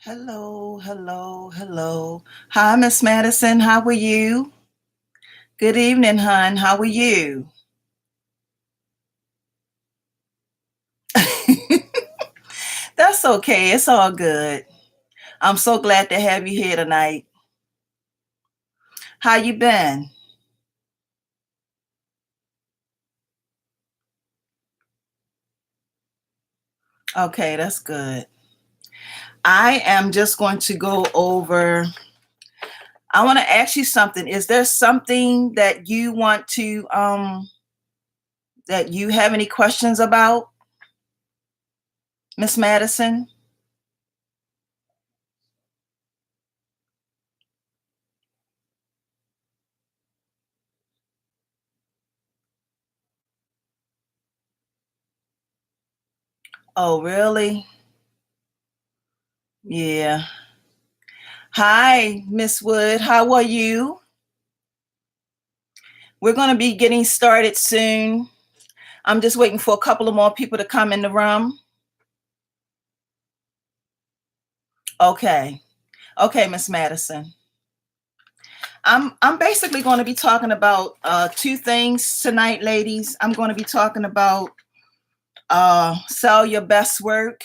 Hello, hello, hello. Hi, Miss Madison. How are you? Good evening, hon. How are you? That's okay. It's all good. I'm so glad to have you here tonight. How you been? Okay, that's good. I am just going to go over. I want to ask you something. Is there something that you want to that you have any questions about, Miss Madison? Oh, really? Yeah. Hi, Miss Wood. How are you? We're going to be getting started soon. I'm just waiting for a couple of more people to come in the room. Okay. Okay, Miss Madison. I'm basically going to be talking about two things tonight, ladies. I'm going to be talking about sell your best work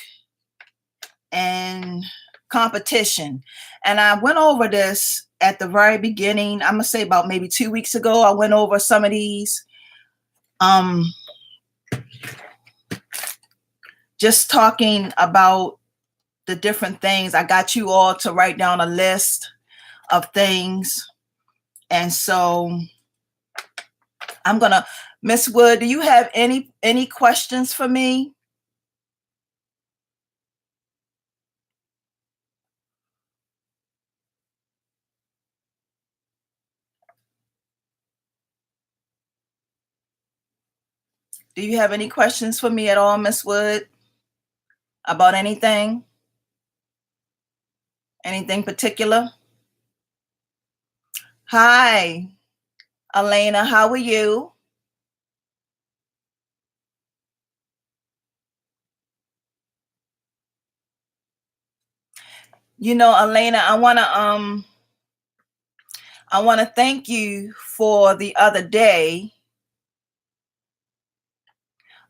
and competition. And I went over this at the very beginning. I'm gonna say about maybe 2 weeks ago. I went over some of these. Um, just talking about the different things. I got you all to write down a list of things. And so I'm gonna, Miss Wood, do you have any questions for me? Do you have any questions for me at all, Miss Wood, about anything? Anything particular? Hi, Elena, how are you? You know, Elena, I wanna thank you for the other day.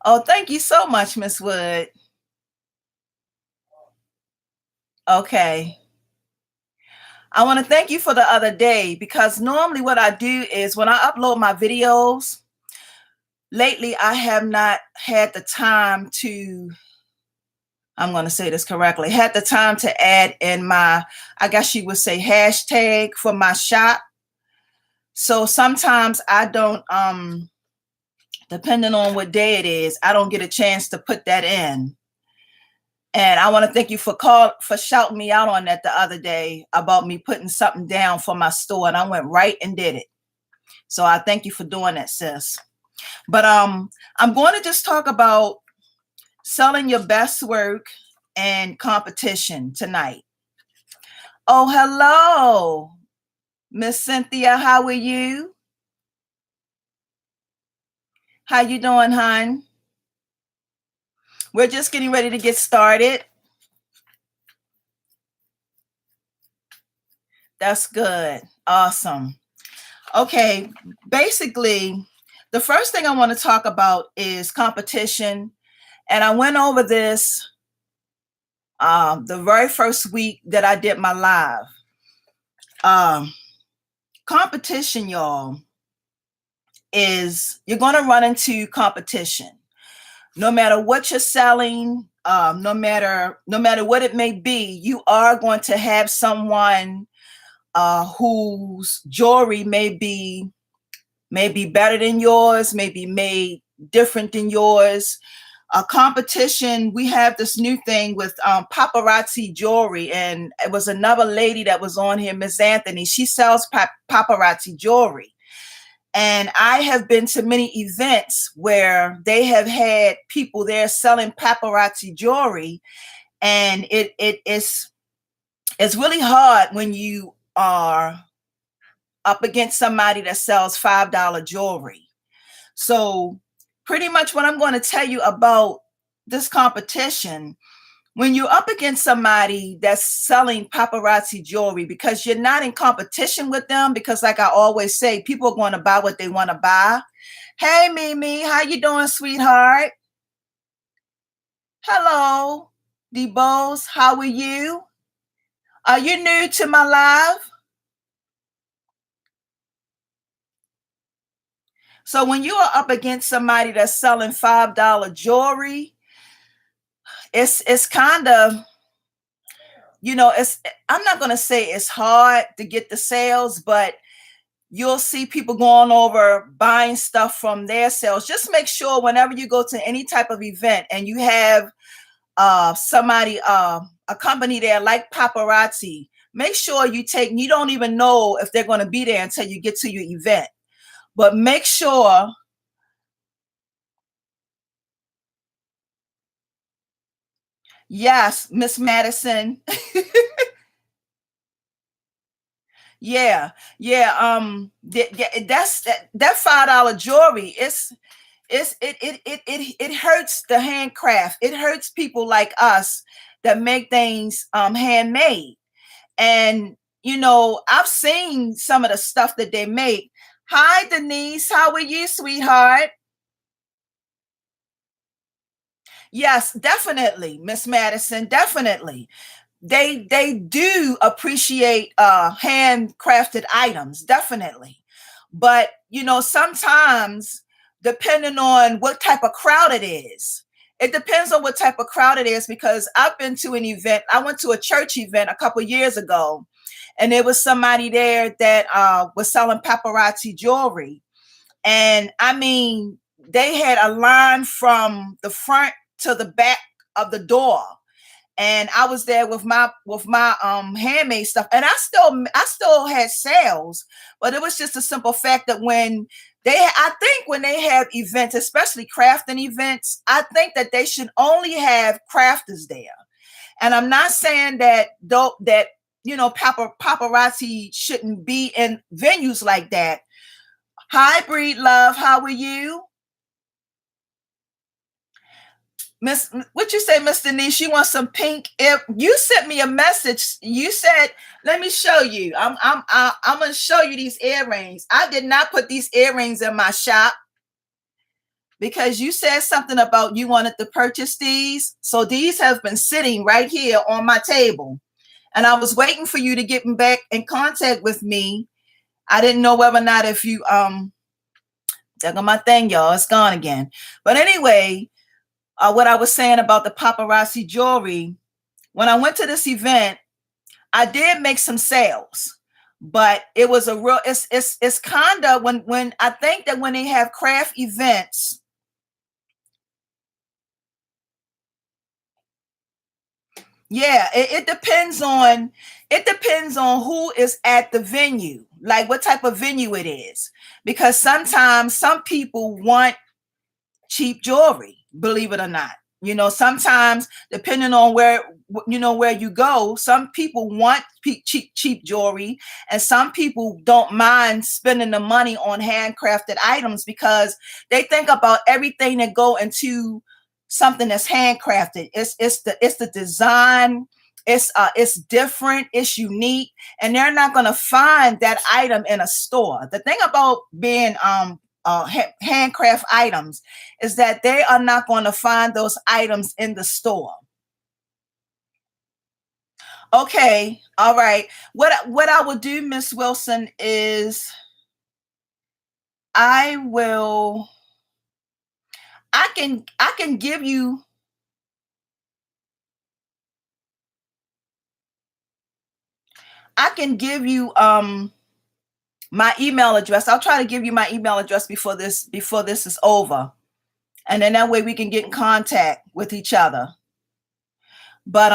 Oh, thank you so much, Miss Wood. Okay. I want to thank you for the other day because normally what I do is when I upload my videos, lately I have not had the time to, I'm going to say this correctly, had the time to add in my, I guess you would say, hashtag for my shop. So sometimes I don't, depending on what day it is, I don't get a chance to put that in. And I want to thank you for shouting me out on that the other day about me putting something down for my store, and I went right and did it. So I thank you for doing that, sis. But I'm going to just talk about selling your best work and competition tonight. Oh, hello, Miss Cynthia. How are you? How you doing, hon? We're just getting ready to get started. That's good. Awesome. Okay, basically, the first thing I want to talk about is competition. And I went over this the very first week that I did my live. Competition, y'all, is you're going to run into competition. No matter what you're selling, no matter what it may be, you are going to have someone whose jewelry may be better than yours, may be made different than yours. a competition. We have this new thing with paparazzi jewelry, and it was another lady that was on here, Miss Anthony. She sells paparazzi jewelry, and I have been to many events where they have had people there selling paparazzi jewelry, and it's really hard when you are up against somebody that sells $5 jewelry. So pretty much what I'm going to tell you about this competition, when you're up against somebody that's selling paparazzi jewelry, because you're not in competition with them, because like I always say, people are going to buy what they want to buy. Hey, Mimi, how you doing, sweetheart? Hello, Debose, how are you? Are you new to my live? So when you are up against somebody that's selling $5 jewelry, it's kind of, it's, I'm not going to say it's hard to get the sales, but you'll see people going over buying stuff from their sales. Just make sure whenever you go to any type of event and you have somebody, a company there like paparazzi, make sure you don't even know if they're going to be there until you get to your event. But make sure. Yes, Miss Madison. Yeah, yeah. That $5 jewelry. It hurts the handcraft. It hurts people like us that make things handmade. And I've seen some of the stuff that they make. Hi, Denise. How are you, sweetheart? Yes, definitely, Miss Madison. Definitely. They do appreciate handcrafted items, definitely. But sometimes, depending on what type of crowd it is, it depends on what type of crowd it is, because I've been to an event. I went to a church event a couple years ago, and there was somebody there that was selling paparazzi jewelry. And I mean, they had a line from the front to the back of the door, and I was there with my handmade stuff, and I still had sales, but it was just a simple fact that I think when they have events, especially crafting events, I think that they should only have crafters there. And I'm not saying that though that paparazzi shouldn't be in venues like that. Hi, Breed Love, how are you? What you say, Miss Denise? You want some pink? If you sent me a message, you said, "Let me show you." I'm gonna show you these earrings. I did not put these earrings in my shop because you said something about you wanted to purchase these. So these have been sitting right here on my table, and I was waiting for you to get back in contact with me. I didn't know whether or not if you there go my thing, y'all. It's gone again. But anyway. What I was saying about the paparazzi jewelry, when I went to this event, I did make some sales, but it was a real. It's kind of when I think that when they have craft events, yeah, it depends on who is at the venue, like what type of venue it is, because sometimes some people want cheap jewelry, believe it or not. Sometimes depending on where you go, some people want cheap jewelry, and some people don't mind spending the money on handcrafted items because they think about everything that go into something that's handcrafted. It's the design. It's different, it's unique, and they're not going to find that item in a store. The thing about being handcraft items is that they are not going to find those items in the store. Okay, all right. What I will do, Miss Wilson, is I will I can give you my email address. I'll try to give you my email address before this is over. And then that way we can get in contact with each other. But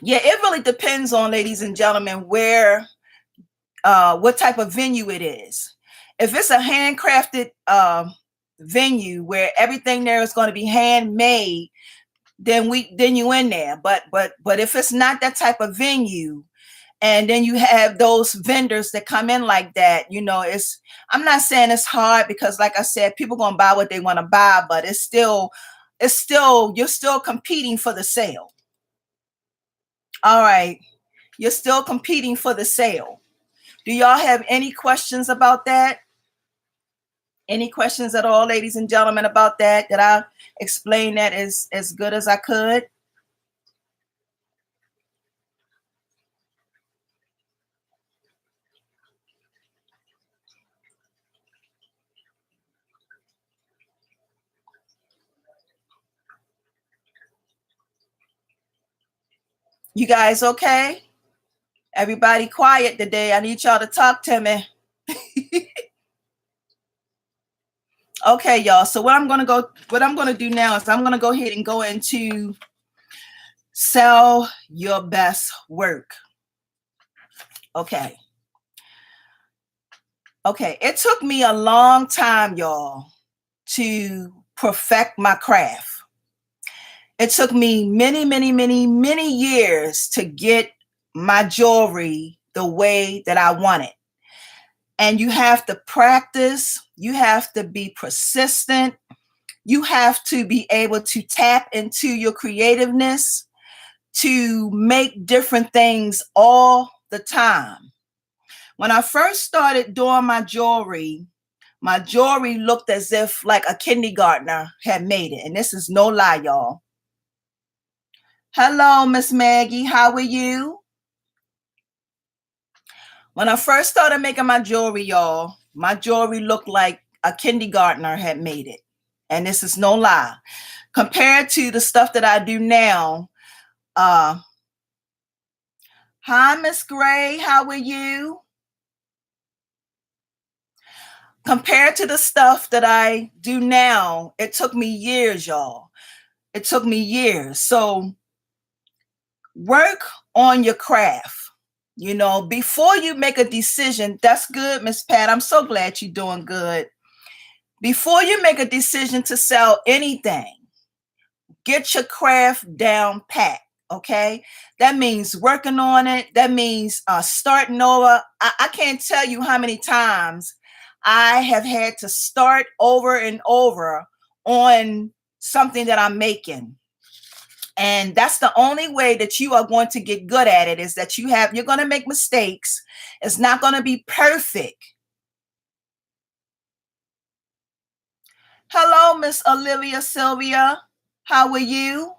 yeah, it really depends on, ladies and gentlemen, where what type of venue it is. If it's a handcrafted venue where everything there is going to be handmade, then you in there. But if it's not that type of venue, and then you have those vendors that come in like that, I'm not saying it's hard, because like I said, people gonna buy what they want to buy, but it's still you're still competing for the sale. All right, you're still competing for the sale. Do y'all have any questions about that? Any questions at all, ladies and gentlemen, about that? Did I explain that as good as I could? You guys okay? Everybody quiet today. I need y'all to talk to me. Okay, y'all. So what I'm going to do now is I'm going to go ahead and go into sell your best work. Okay. Okay. It took me a long time, y'all, to perfect my craft. It took me many, many, many, many years to get my jewelry the way that I want it. And you have to practice. You have to be persistent. You have to be able to tap into your creativeness to make different things all the time. When I first started doing my jewelry looked as if like a kindergartner had made it. And this is no lie, y'all. Hello, Miss Maggie. How are you? When I first started making my jewelry, y'all, my jewelry looked like a kindergartner had made it. And this is no lie. Compared to the stuff that I do now, hi, Miss Gray. How are you? Compared to the stuff that I do now, it took me years, y'all. It took me years. So work on your craft. Before you make a decision. That's good, Miss Pat. I'm so glad you're doing good. Before you make a decision to sell anything, get your craft down pat. Okay, that means working on it. That means starting over. I can't tell you how many times I have had to start over and over on something that I'm making. And that's the only way that you are going to get good at it, is that you're going to make mistakes. It's not going to be perfect. Hello, Miss Olivia Sylvia. How are you?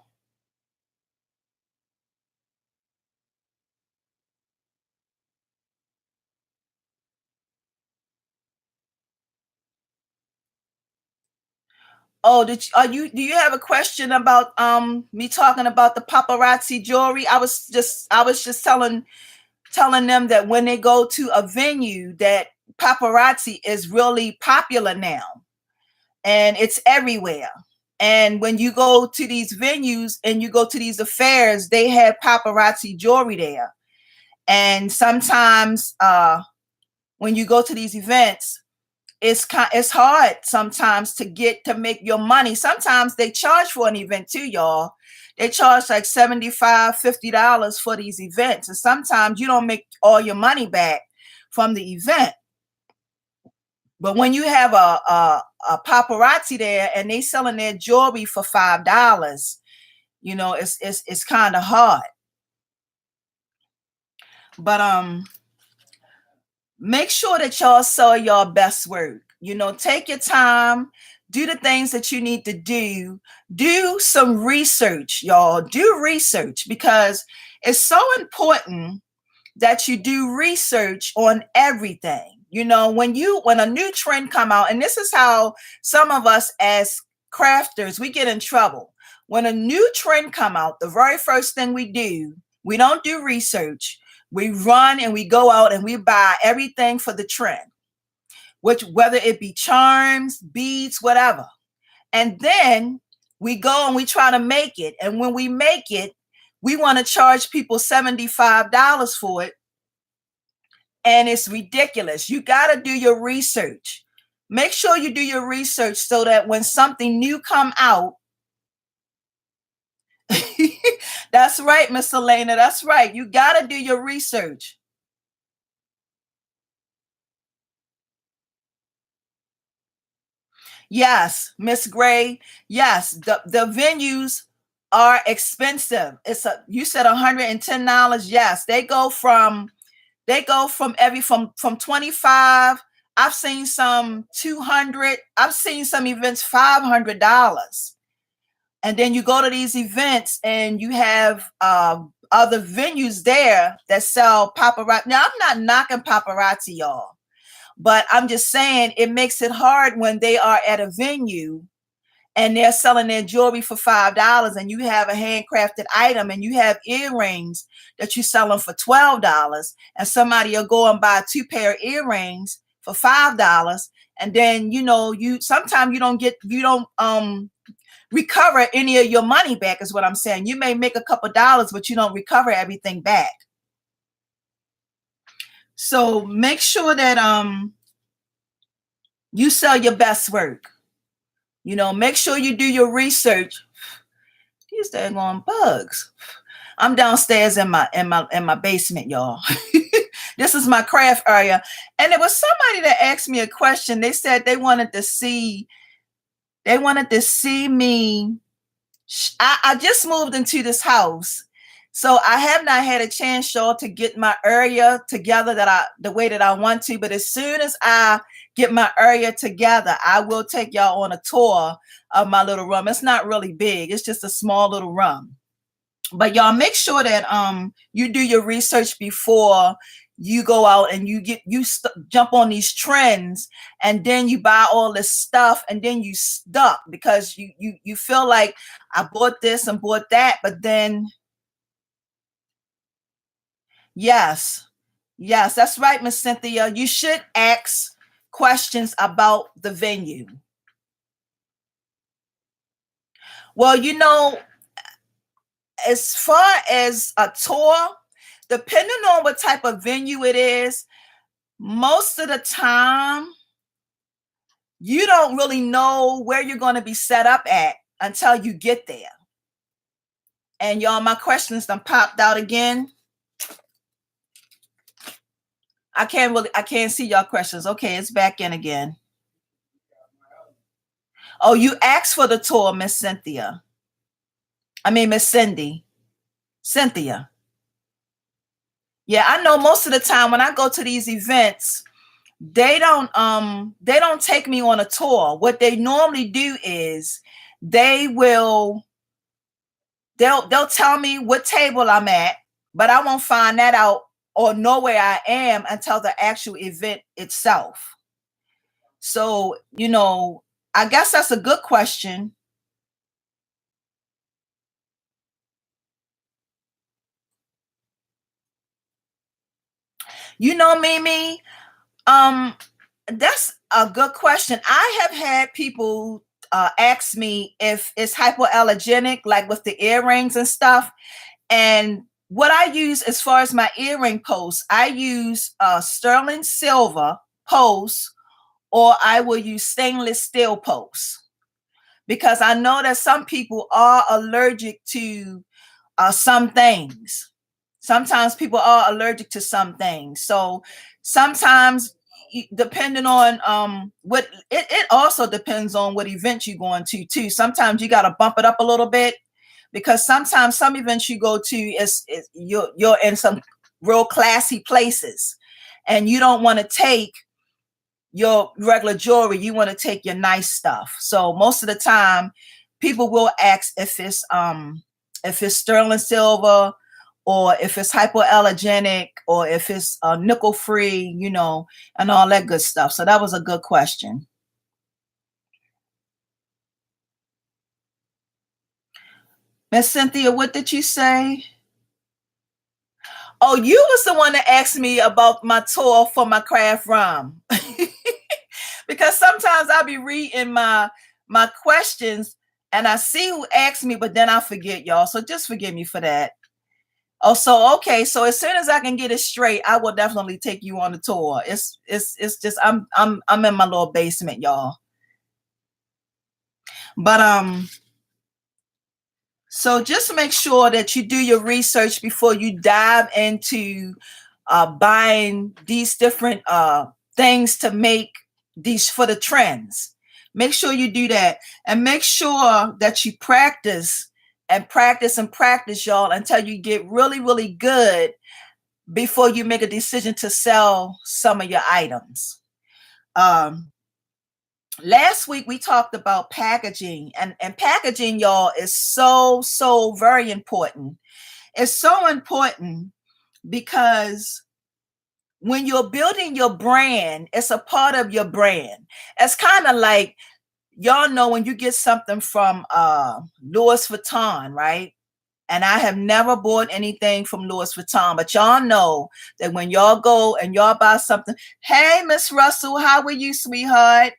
Oh, do you have a question about me talking about the paparazzi jewelry? I was just telling them that when they go to a venue, that paparazzi is really popular now, and it's everywhere. And when you go to these venues and you go to these affairs, they have paparazzi jewelry there. And sometimes when you go to these events, it's hard sometimes to make your money. Sometimes they charge for an event too, y'all. They charge like $75, $50 for these events. And sometimes you don't make all your money back from the event. But when you have a paparazzi there and they selling their jewelry for $5, it's kind of hard. But make sure that y'all sell your best work. Take your time, do the things that you need to do. Do some research, y'all. Do research, because it's so important that you do research on everything. When a new trend come out, and this is how some of us as crafters, we get in trouble. When a new trend come out, the very first thing we don't do research. We run and we go out and we buy everything for the trend, whether it be charms, beads, whatever. And then we go and we try to make it. And when we make it, we want to charge people $75 for it. And it's ridiculous. You got to do your research. Make sure you do your research so that when something new come out, that's right, Miss Elena. That's right. You got to do your research. Yes, Miss Gray. Yes, the venues are expensive. You said $110. Yes, they go from 25. I've seen some 200. I've seen some events $500. And then you go to these events and you have other venues there that sell paparazzi. Now, I'm not knocking paparazzi, y'all, but I'm just saying it makes it hard when they are at a venue and they're selling their jewelry for $5 and you have a handcrafted item and you have earrings that you sell them for $12 and somebody will go and buy 2 pair of earrings for $5. And then, you sometimes you don't recover any of your money back is what I'm saying. You may make a couple dollars, but you don't recover everything back. So make sure that you sell your best work. Make sure you do your research. These daggone bugs. I'm downstairs in my basement, y'all. This is my craft area. And there was somebody that asked me a question. They said they wanted to see me. I just moved into this house. So I have not had a chance, y'all, to get my area together the way that I want to. But as soon as I get my area together, I will take y'all on a tour of my little room. It's not really big. It's just a small little room. But y'all make sure that you do your research before you go out and jump on these trends, and then you buy all this stuff and then you stuck because you feel like I bought this and bought that, but then yes, that's right, Miss Cynthia. You should ask questions about the venue. Well, as far as a tour, depending on what type of venue it is, most of the time, you don't really know where you're going to be set up at until you get there. And y'all, my questions done popped out again. I can't see y'all questions. Okay, it's back in again. Oh, you asked for the tour, Miss Cynthia. I mean, Miss Cindy. Cynthia. Yeah, I know most of the time when I go to these events, they don't take me on a tour. What they normally do is they'll tell me what table I'm at, but I won't find that out or know where I am until the actual event itself. So, I guess that's a good question. Mimi, that's a good question. I have had people ask me if it's hypoallergenic, like with the earrings and stuff. And what I use as far as my earring posts, I use sterling silver posts, or I will use stainless steel posts, because I know that some people are allergic to some things. Sometimes people are allergic to some things. So sometimes, depending on what it also depends on what event you're going to too. Sometimes you got to bump it up a little bit, because sometimes some events you go to is you're in some real classy places, and you don't want to take your regular jewelry. You want to take your nice stuff. So most of the time, people will ask if it's sterling silver, or if it's hypoallergenic, or if it's nickel free, and all that good stuff. So that was a good question. Miss Cynthia, what did you say? Oh, you was the one that asked me about my tour for my craft rum. Because sometimes I'll be reading my my questions, and I see who asked me, but then I forget, y'all. So just forgive me for that. Oh, so okay. So as soon as I can get it straight, I will definitely take you on the tour. It's just I'm in my little basement, y'all. But so just make sure that you do your research before you dive into buying these different things to make these for the trends. Make sure you do that, and make sure that you practice and practice and practice, y'all, until you get really, really good before you make a decision to sell some of your items. Um, Last week we talked about packaging, and packaging, y'all, is so very important. It's so important because when you're building your brand, it's a part of your brand. It's kind of like, y'all know, when you get something from Louis Vuitton, right? And I have never bought anything from Louis Vuitton, but y'all know that when y'all go and y'all buy something, hey, Miss Russell, how are you, sweetheart?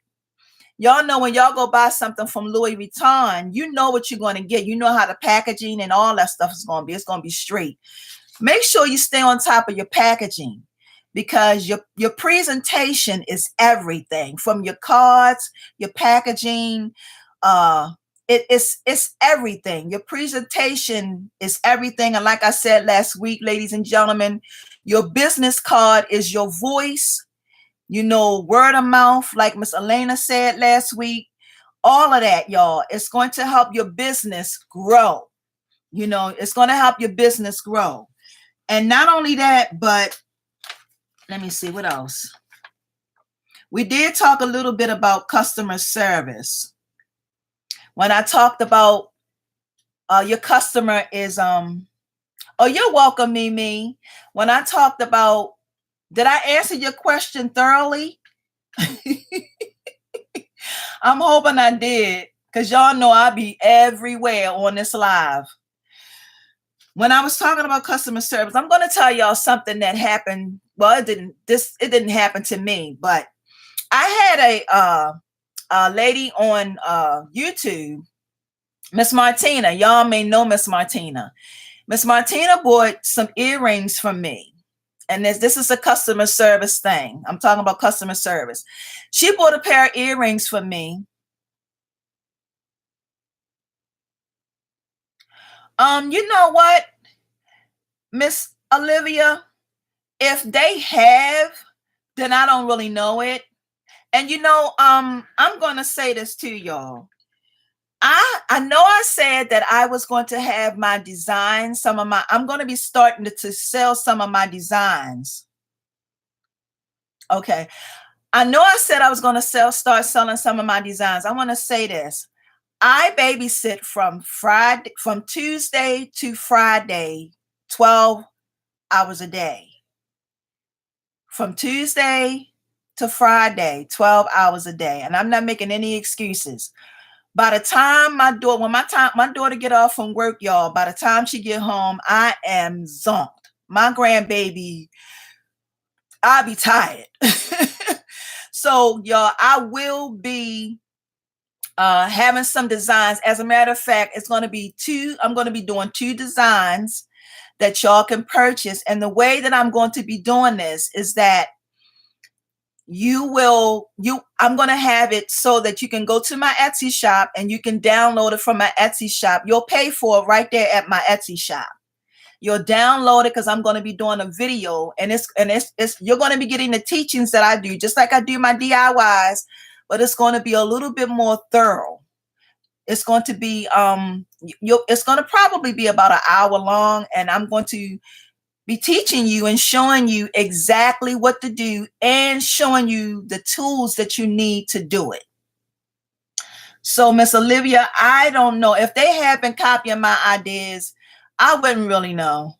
Y'all know when y'all go buy something from Louis Vuitton, you know what you're going to get. You know how the packaging and all that stuff is going to be. It's going to be straight. Make sure you stay on top of your packaging, because your presentation is everything, from your cards, your packaging. It's everything. Your presentation is everything. And like I said last week, ladies and gentlemen, your business card is your voice. Word of mouth, like Miss Elena said last week. All of that, y'all, it's going to help your business grow. It's going to help your business grow. And not only that, but let me see what else. We did talk a little bit about customer service. When I talked about your customer is oh, you're welcome, Mimi. When I talked about, did I answer your question thoroughly? I'm hoping I did, because y'all know I be everywhere on this live. When I was talking about customer service, I'm going to tell y'all something that happened. Well, it didn't happen to me, but I had a lady on YouTube, Miss Martina. Y'all may know Miss Martina. Miss Martina bought some earrings from me. And this is a customer service thing. I'm talking about customer service. She bought a pair of earrings for me. You know what, Miss Olivia? If they have, then I don't really know it. And I'm going to say this to y'all. I know I said that I was going to have my designs, I'm going to be starting to sell some of my designs. Okay. I know I said I was going to start selling some of my designs. I want to say this. I babysit from Tuesday to Friday, 12 hours a day. From Tuesday to Friday, 12 hours a day. And I'm not making any excuses. By the time my daughter get off from work, y'all, by the time she get home, I am zonked. My grandbaby, I'll be tired. So, y'all, I will be having some designs. As a matter of fact, I'm going to be doing 2 designs that y'all can purchase. And the way that I'm going to be doing this is that I'm going to have it so that you can go to my Etsy shop and you can download it from my Etsy shop. You'll pay for it right there at my Etsy shop. You'll download it because I'm going to be doing a video, and you're going to be getting the teachings that I do, just like I do my DIYs, but it's going to be a little bit more thorough. It's going to be it's going to probably be about an hour long, and I'm going to be teaching you and showing you exactly what to do and showing you the tools that you need to do it. So, Miss Olivia, I don't know if they have been copying my ideas. I wouldn't really know.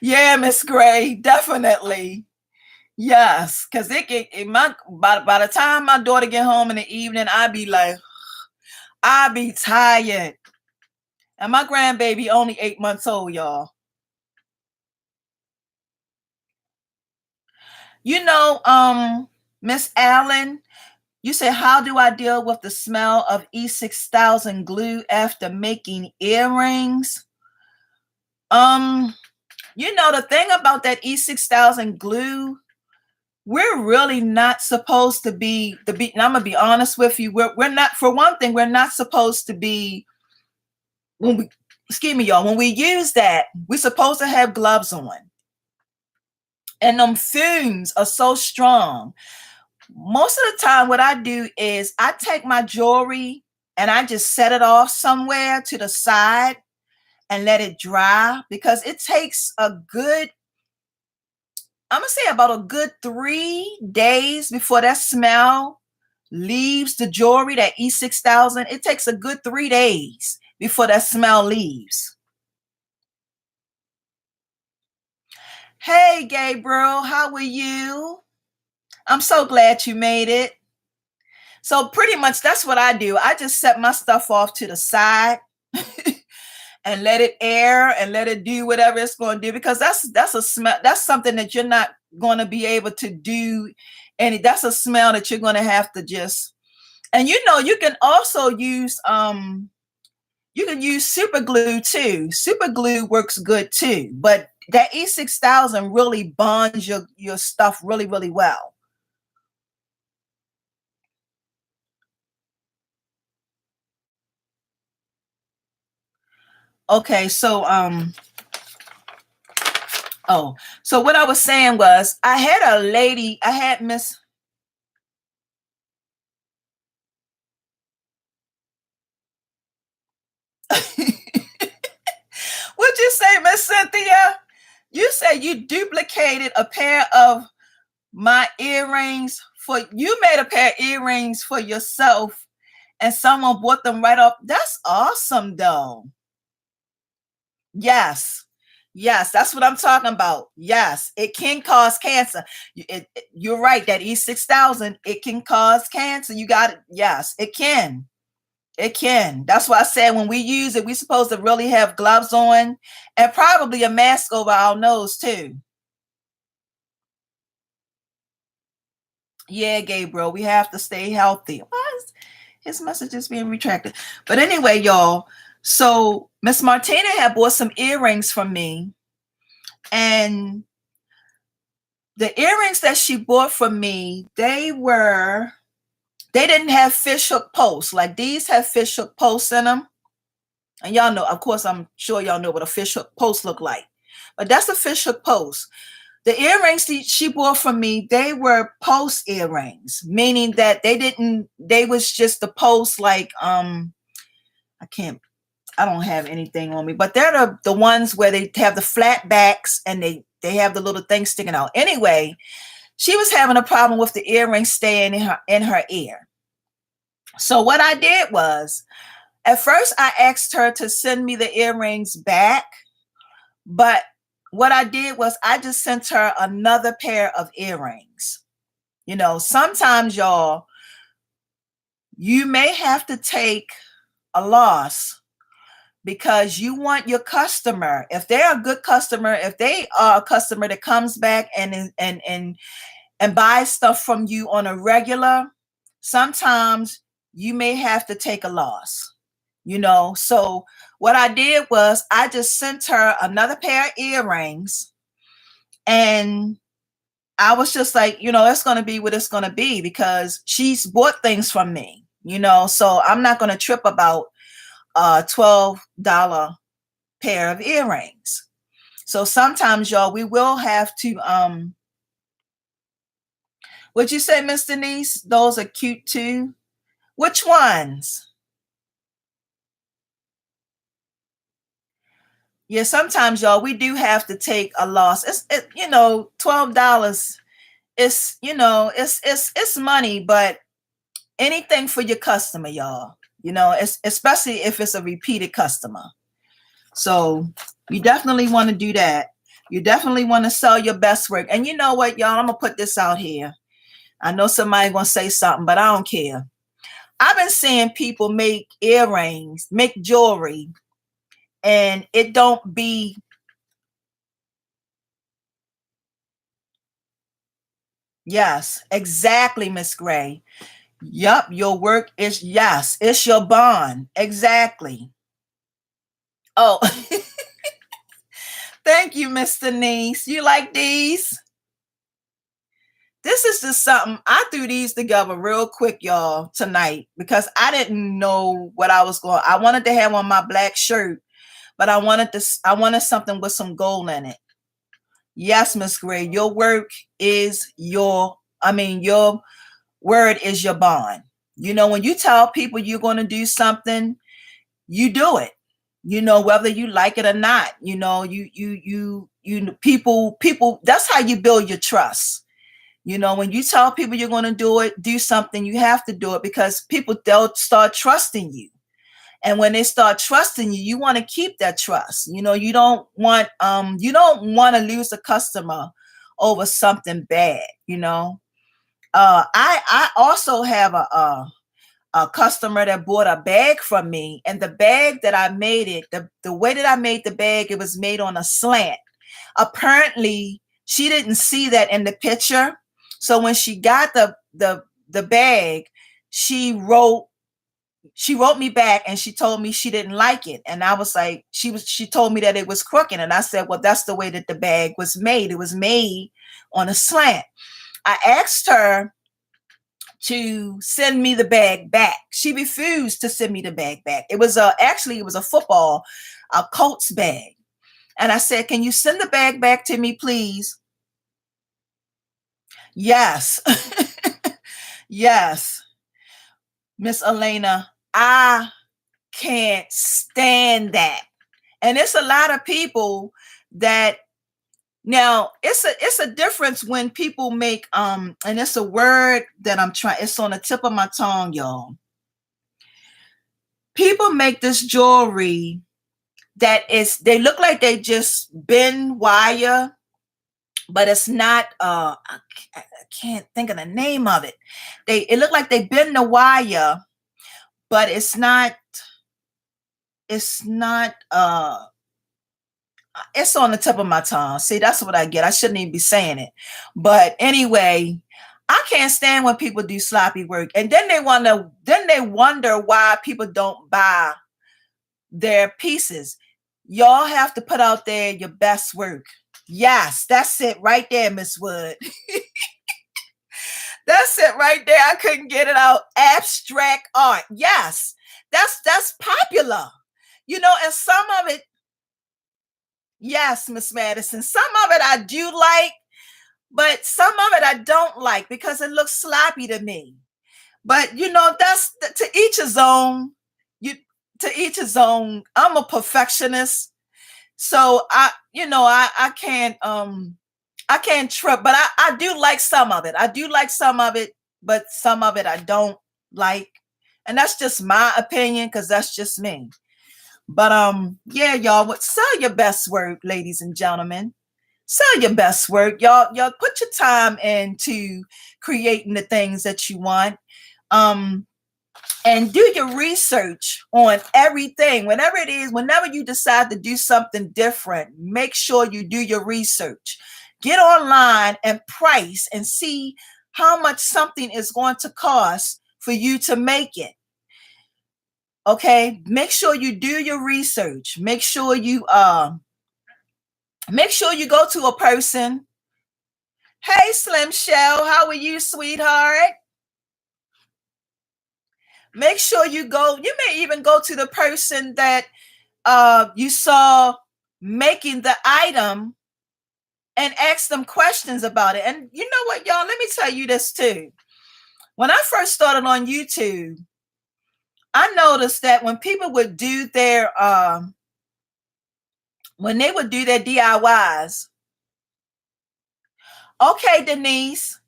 Yeah, Miss Gray, definitely. Yes, because by the time my daughter get home in the evening, I be tired. And my grandbaby only 8 months old, y'all. Miss Allen, you said, how do I deal with the smell of E6000 glue after making earrings? The thing about that E6000 glue, we're really not supposed to be and I'm gonna be honest with you, we're not, for one thing, we're not supposed to be, when we, excuse me, y'all, when we use that, we're supposed to have gloves on. And them fumes are so strong. Most of the time, what I do is I take my jewelry and I just set it off somewhere to the side and let it dry, because it takes a good, I'm gonna say about a good 3 days before that smell leaves the jewelry, that E6000. It takes a good 3 days before that smell leaves. Hey, Gabriel, how are you? I'm so glad you made it. So pretty much that's what I do. I just set my stuff off to the side and let it air and let it do whatever it's going to do, because that's a smell. That's something that you're not going to be able to do. And that's a smell that you're going to have to just, and you can also use, you can use super glue too. Super glue works good too, but that E6000 really bonds your stuff really, really well. Okay, so so what I was saying was, I had a lady, I had Miss What'd you say, Miss Cynthia? You said you duplicated a pair of my earrings for, you made a pair of earrings for yourself and someone bought them right off. That's awesome though. Yes. Yes, that's what I'm talking about. Yes, it can cause cancer. You're right. That E6000, it can cause cancer. You got it. Yes, it can. It can. That's why I said when we use it, we're supposed to really have gloves on and probably a mask over our nose too. Yeah, Gabriel, we have to stay healthy. Why is his message is being retracted? But anyway, y'all. So Miss Martina had bought some earrings from me, and the earrings that she bought from me, they didn't have fish hook posts. Like these have fish hook posts in them. And y'all know, of course, I'm sure y'all know what a fish hook post look like. But that's a fish hook post. The earrings she bought from me, they were post earrings, meaning that they was just the post, like, I don't have anything on me, but they're the ones where they have the flat backs and they have the little thing sticking out. Anyway, she was having a problem with the earrings staying in her ear. So what I did was, at first I asked her to send me the earrings back, but what I did was I just sent her another pair of earrings. Sometimes, y'all, you may have to take a loss because you want your customer, if they're a good customer, if they are a customer that comes back and buys stuff from you on a regular, sometimes you may have to take a loss. So what I did was I just sent her another pair of earrings, and I was just like, it's going to be what it's going to be, because she's bought things from me, so I'm not going to trip about a $12 pair of earrings. So sometimes, y'all, we will have to, what'd you say, Miss Denise? Those are cute too. Which ones? Yeah, sometimes, y'all, we do have to take a loss. $12. It's money, but anything for your customer, y'all. Especially if it's a repeated customer. So you definitely want to do that. You definitely want to sell your best work. And you know what, y'all? I'm gonna put this out here. I know somebody gonna say something, but I don't care. I've been seeing people make earrings, make jewelry, and it don't be Yes, exactly, Miss Gray. Yup, your work is, yes, it's your bond. Exactly. Oh, thank you, Miss Denise. You like these? This is just something I threw these together real quick, y'all, tonight because I didn't know what I was going. I wanted to have on my black shirt, but I wanted something with some gold in it. Yes, Miss Gray, your work is your word is your bond. You know, when you tell people you're going to do something, you do it. You know, whether you like it or not. You know, people. That's how you build your trust. You know, when you tell people you're going to do something, you have to do it because they'll start trusting you. And when they start trusting you, you want to keep that trust. You know, you don't want to lose a customer over something bad. You know, I also have a customer that bought a bag from me, and the bag that I made it, the way that I made the bag, it was made on a slant. Apparently, she didn't see that in the picture. So when she got the bag, she wrote me back and she told me she didn't like it. And I was like, she told me that it was crooked. And I said, well, that's the way that the bag was made. It was made on a slant. I asked her to send me the bag back. She refused to send me the bag back. It was actually it was a Colts bag. And I said, can you send the bag back to me, please? Yes. Yes. Miss Elena, I can't stand that. And it's a lot of people that now it's a difference when people make and it's a word that it's on the tip of my tongue, y'all. People make this jewelry they look like they just bend wire, but it's not I can't think of the name of it. It look like they bend the wire, but it's not it's on the tip of my tongue. See, that's what I get. I shouldn't even be saying it. But anyway, I can't stand when people do sloppy work. And then they wonder why people don't buy their pieces. Y'all have to put out there your best work. Yes, that's it right there, Miss Wood. That's it right there. I couldn't get it out. Abstract art. Yes, that's popular. You know, and some of it, yes, Miss Madison. Some of it I do like, but some of it I don't like because it looks sloppy to me. But you know, that's to each his own. You to each his own. I'm a perfectionist, so I can't trip, but I do like some of it. I do like some of it, but some of it I don't like. And that's just my opinion because that's just me. But yeah, y'all would sell your best work, ladies and gentlemen. Sell your best work. Y'all put your time into creating the things that you want. Um, and do your research on everything. Whenever it is, whenever you decide to do something different, make sure you do your research. Get online and price and see how much something is going to cost for you to make it. Okay, make sure you do your research. Make sure you go to a person. Hey, Slim Shell, how are you, sweetheart? Make sure you go. You may even go to the person that you saw making the item and ask them questions about it. And you know what, y'all? Let me tell you this too. When I first started on YouTube, I noticed that when people would do their when they would do their DIYs. Okay, Denise.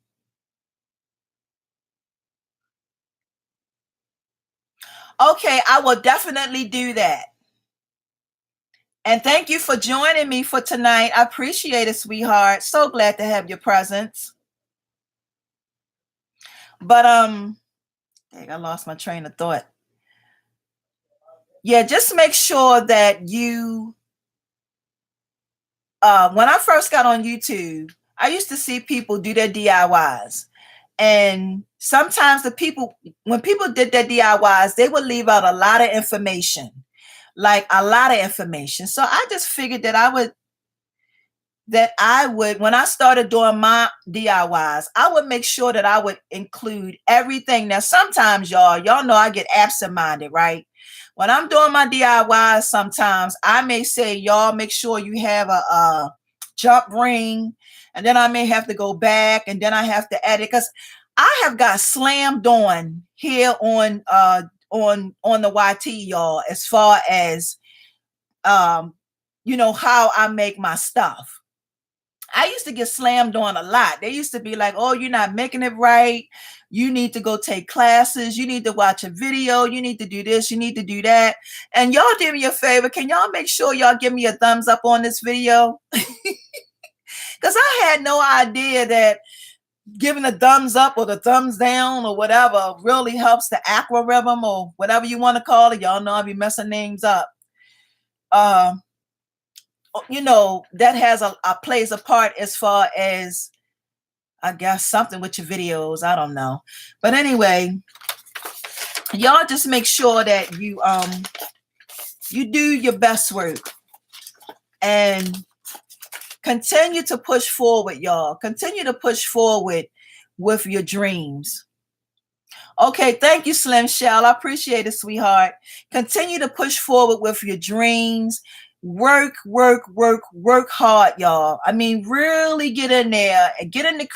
Okay, I will definitely do that. And thank you for joining me for tonight. I appreciate it, sweetheart. So glad to have your presence. But dang, I lost my train of thought. Yeah, just make sure that you when I first got on YouTube, I used to see people do their DIYs. And sometimes when people did their DIYs, they would leave out a lot of information, like a lot of information. So I just figured that I would, when I started doing my DIYs, I would make sure that I would include everything. Now, sometimes y'all know I get absent-minded, right? When I'm doing my DIYs, sometimes I may say, y'all make sure you have a jump ring, and then I may have to go back, and then I have to edit because I have got slammed on here on the YT, y'all, as far as um, how I make my stuff. I used to get slammed on a lot. They used to be like, oh, you're not making it right. You need to go take classes. You need to watch a video. You need to do this. You need to do that. And y'all do me a favor. Can y'all make sure y'all give me a thumbs up on this video? Because I had no idea that giving a thumbs up or the thumbs down or whatever really helps the algorithm or whatever you want to call it. Y'all know I be messing names up. That has a plays a part as far as, I guess, something with your videos. I don't know. But anyway, y'all just make sure that you do your best work and continue to push forward, y'all. Continue to push forward with your dreams. Okay, thank you, Slim Shell. I appreciate it, sweetheart. Continue to push forward with your dreams. Work hard, y'all. I mean, really get in there and get in the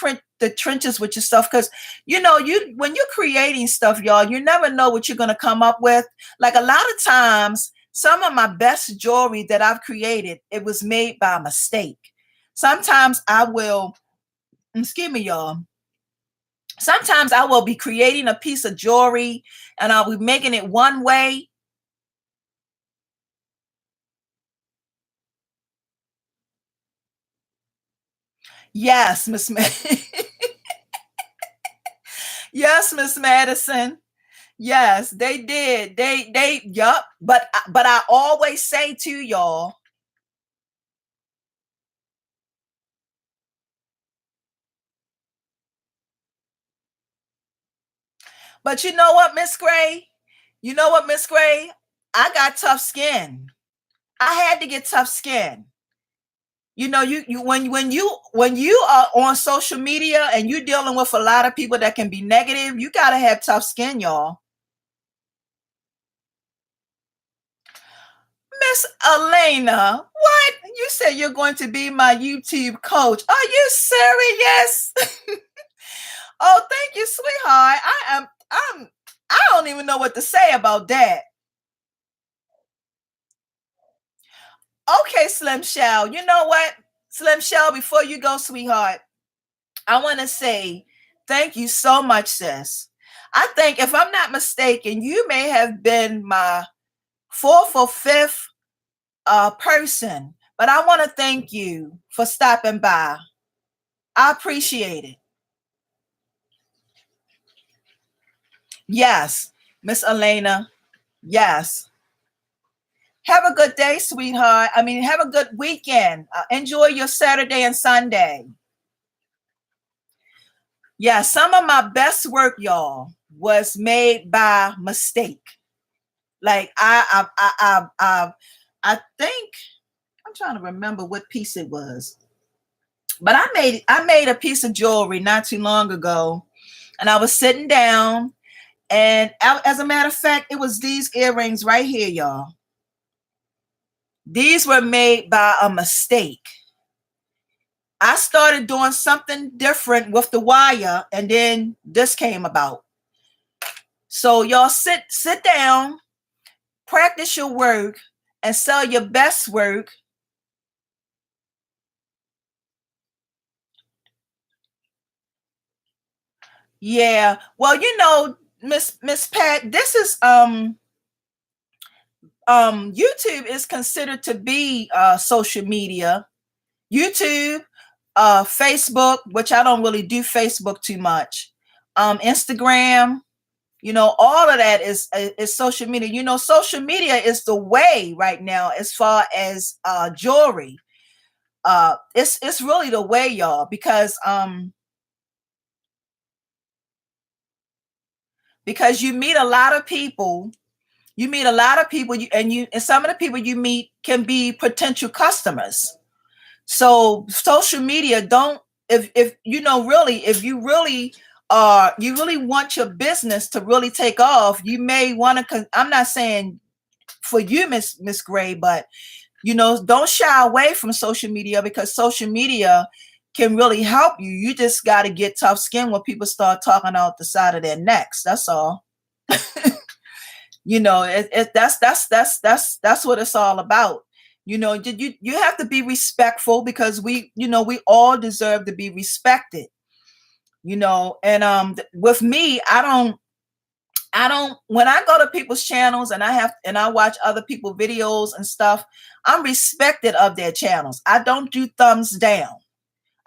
trenches with your stuff, because when you're creating stuff, y'all, you never know what you're gonna come up with. Like a lot of times, some of my best jewelry that I've created, it was made by mistake. Sometimes I will, excuse me, y'all. Sometimes I will be creating a piece of jewelry and I'll be making it one way. Yes, Miss Yes, Miss Madison. Yes, they did. Yup. But I always say to y'all, but you know what, Miss Gray? You know what, Miss Gray? I got tough skin. I had to get tough skin. When you are on social media and you're dealing with a lot of people that can be negative, you gotta have tough skin, y'all. Miss Elena, what? You said you're going to be my YouTube coach. Are you serious? Oh, thank you, sweetheart. I don't even know what to say about that. Okay, Slim Shell. You know what? Slim Shell, before you go, sweetheart, I want to say thank you so much, sis. I think, if I'm not mistaken, you may have been my fourth or fifth person, but I want to thank you for stopping by. I appreciate it. Yes, Miss Elena. Yes. Have a good day, sweetheart. I mean, have a good weekend. Enjoy your Saturday and Sunday. Yeah, some of my best work, y'all, was made by mistake. Like I think I'm trying to remember what piece it was, but I made a piece of jewelry not too long ago, and I was sitting down, and as a matter of fact, it was these earrings right here, y'all. These were made by a mistake. I started doing something different with the wire, and then this came about. So y'all sit down, practice your work, and sell your best work. Yeah. Well, Miss Pat, this is YouTube is considered to be social media. YouTube, Facebook, which I don't really do Facebook too much. Instagram, all of that is social media. Social media is the way right now as far as jewelry. It's really the way, y'all, because you meet a lot of people. You meet a lot of people, and some of the people you meet can be potential customers. So social media, don't if you know, really, if you really you really want your business to really take off, you may want to. I'm not saying for you, Miss Gray, but don't shy away from social media, because social media can really help you. You just got to get tough skin when people start talking out the side of their necks. That's all. That's what it's all about. You have to be respectful, because we all deserve to be respected. And with me, I don't when I go to people's channels and I watch other people's videos and stuff, I'm respected of their channels. I don't do thumbs down.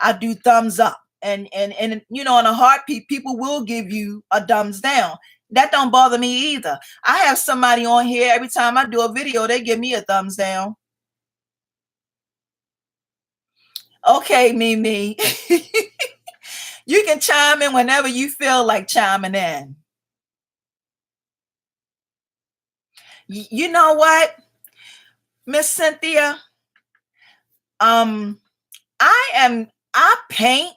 I do thumbs up. And in a heartbeat, people will give you a thumbs down. That don't bother me either. I have somebody on here, every time I do a video, they give me a thumbs down. Okay, Mimi. You can chime in whenever you feel like chiming in. You know what, Miss Cynthia? Um, I paint,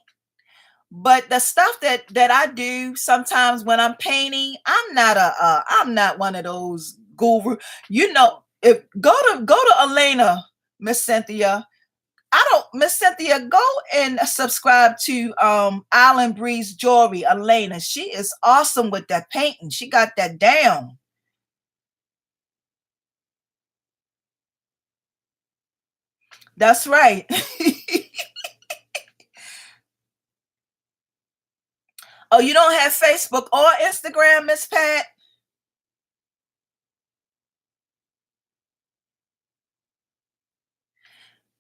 but the stuff that I do sometimes when I'm painting, I'm not one of those guru. If go to Elena, Miss Cynthia. I don't Miss Cynthia, go and subscribe to Island Breeze Jewelry, Elena. She is awesome with that painting. She got that down. That's right. Oh, you don't have Facebook or Instagram, Miss Pat?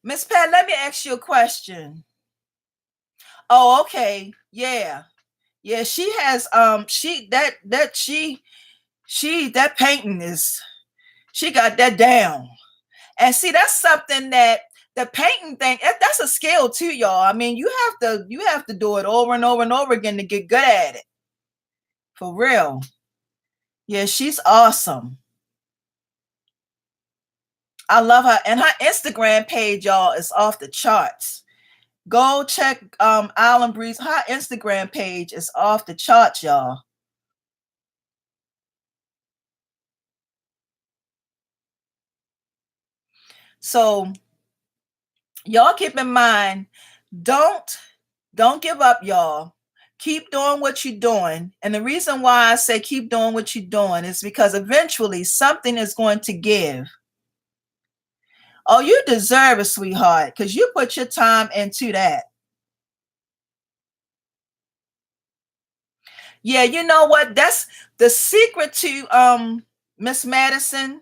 Miss Pat, let me ask you a question. Oh, okay. Yeah. Yeah, she has she that painting is, she got that down. And see, that's something that the painting thing, that's a skill too, y'all. I mean, you have to do it over and over and over again to get good at it. For real. Yeah, she's awesome. I love her. And her Instagram page, y'all, is off the charts. Go check Island Breeze. Her Instagram page is off the charts, y'all. So y'all keep in mind, don't don't give up, y'all. Keep doing what you're doing. And the reason why I say keep doing what you're doing is because eventually something is going to give. Oh, you deserve it, sweetheart, because you put your time into that. Yeah, you know what? That's the secret to Miss Madison.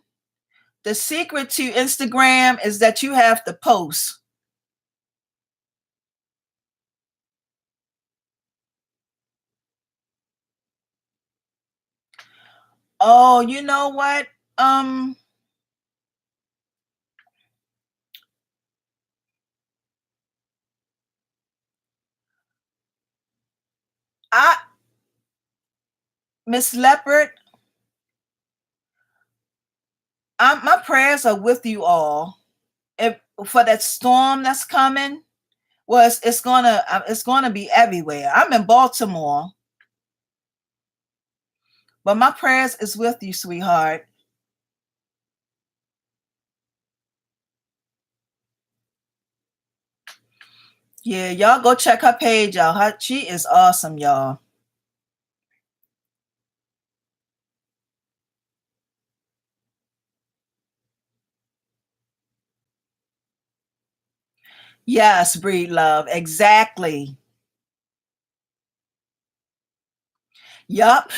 The secret to Instagram is that you have to post. Oh, you know what? Um, I Miss Leopard, my prayers are with you all. If for that storm that's coming, well, it's gonna be everywhere. I'm in Baltimore, but my prayers is with you, sweetheart. Yeah, y'all go check her page out. She is awesome, y'all. Yes, breed love. Exactly. Yup.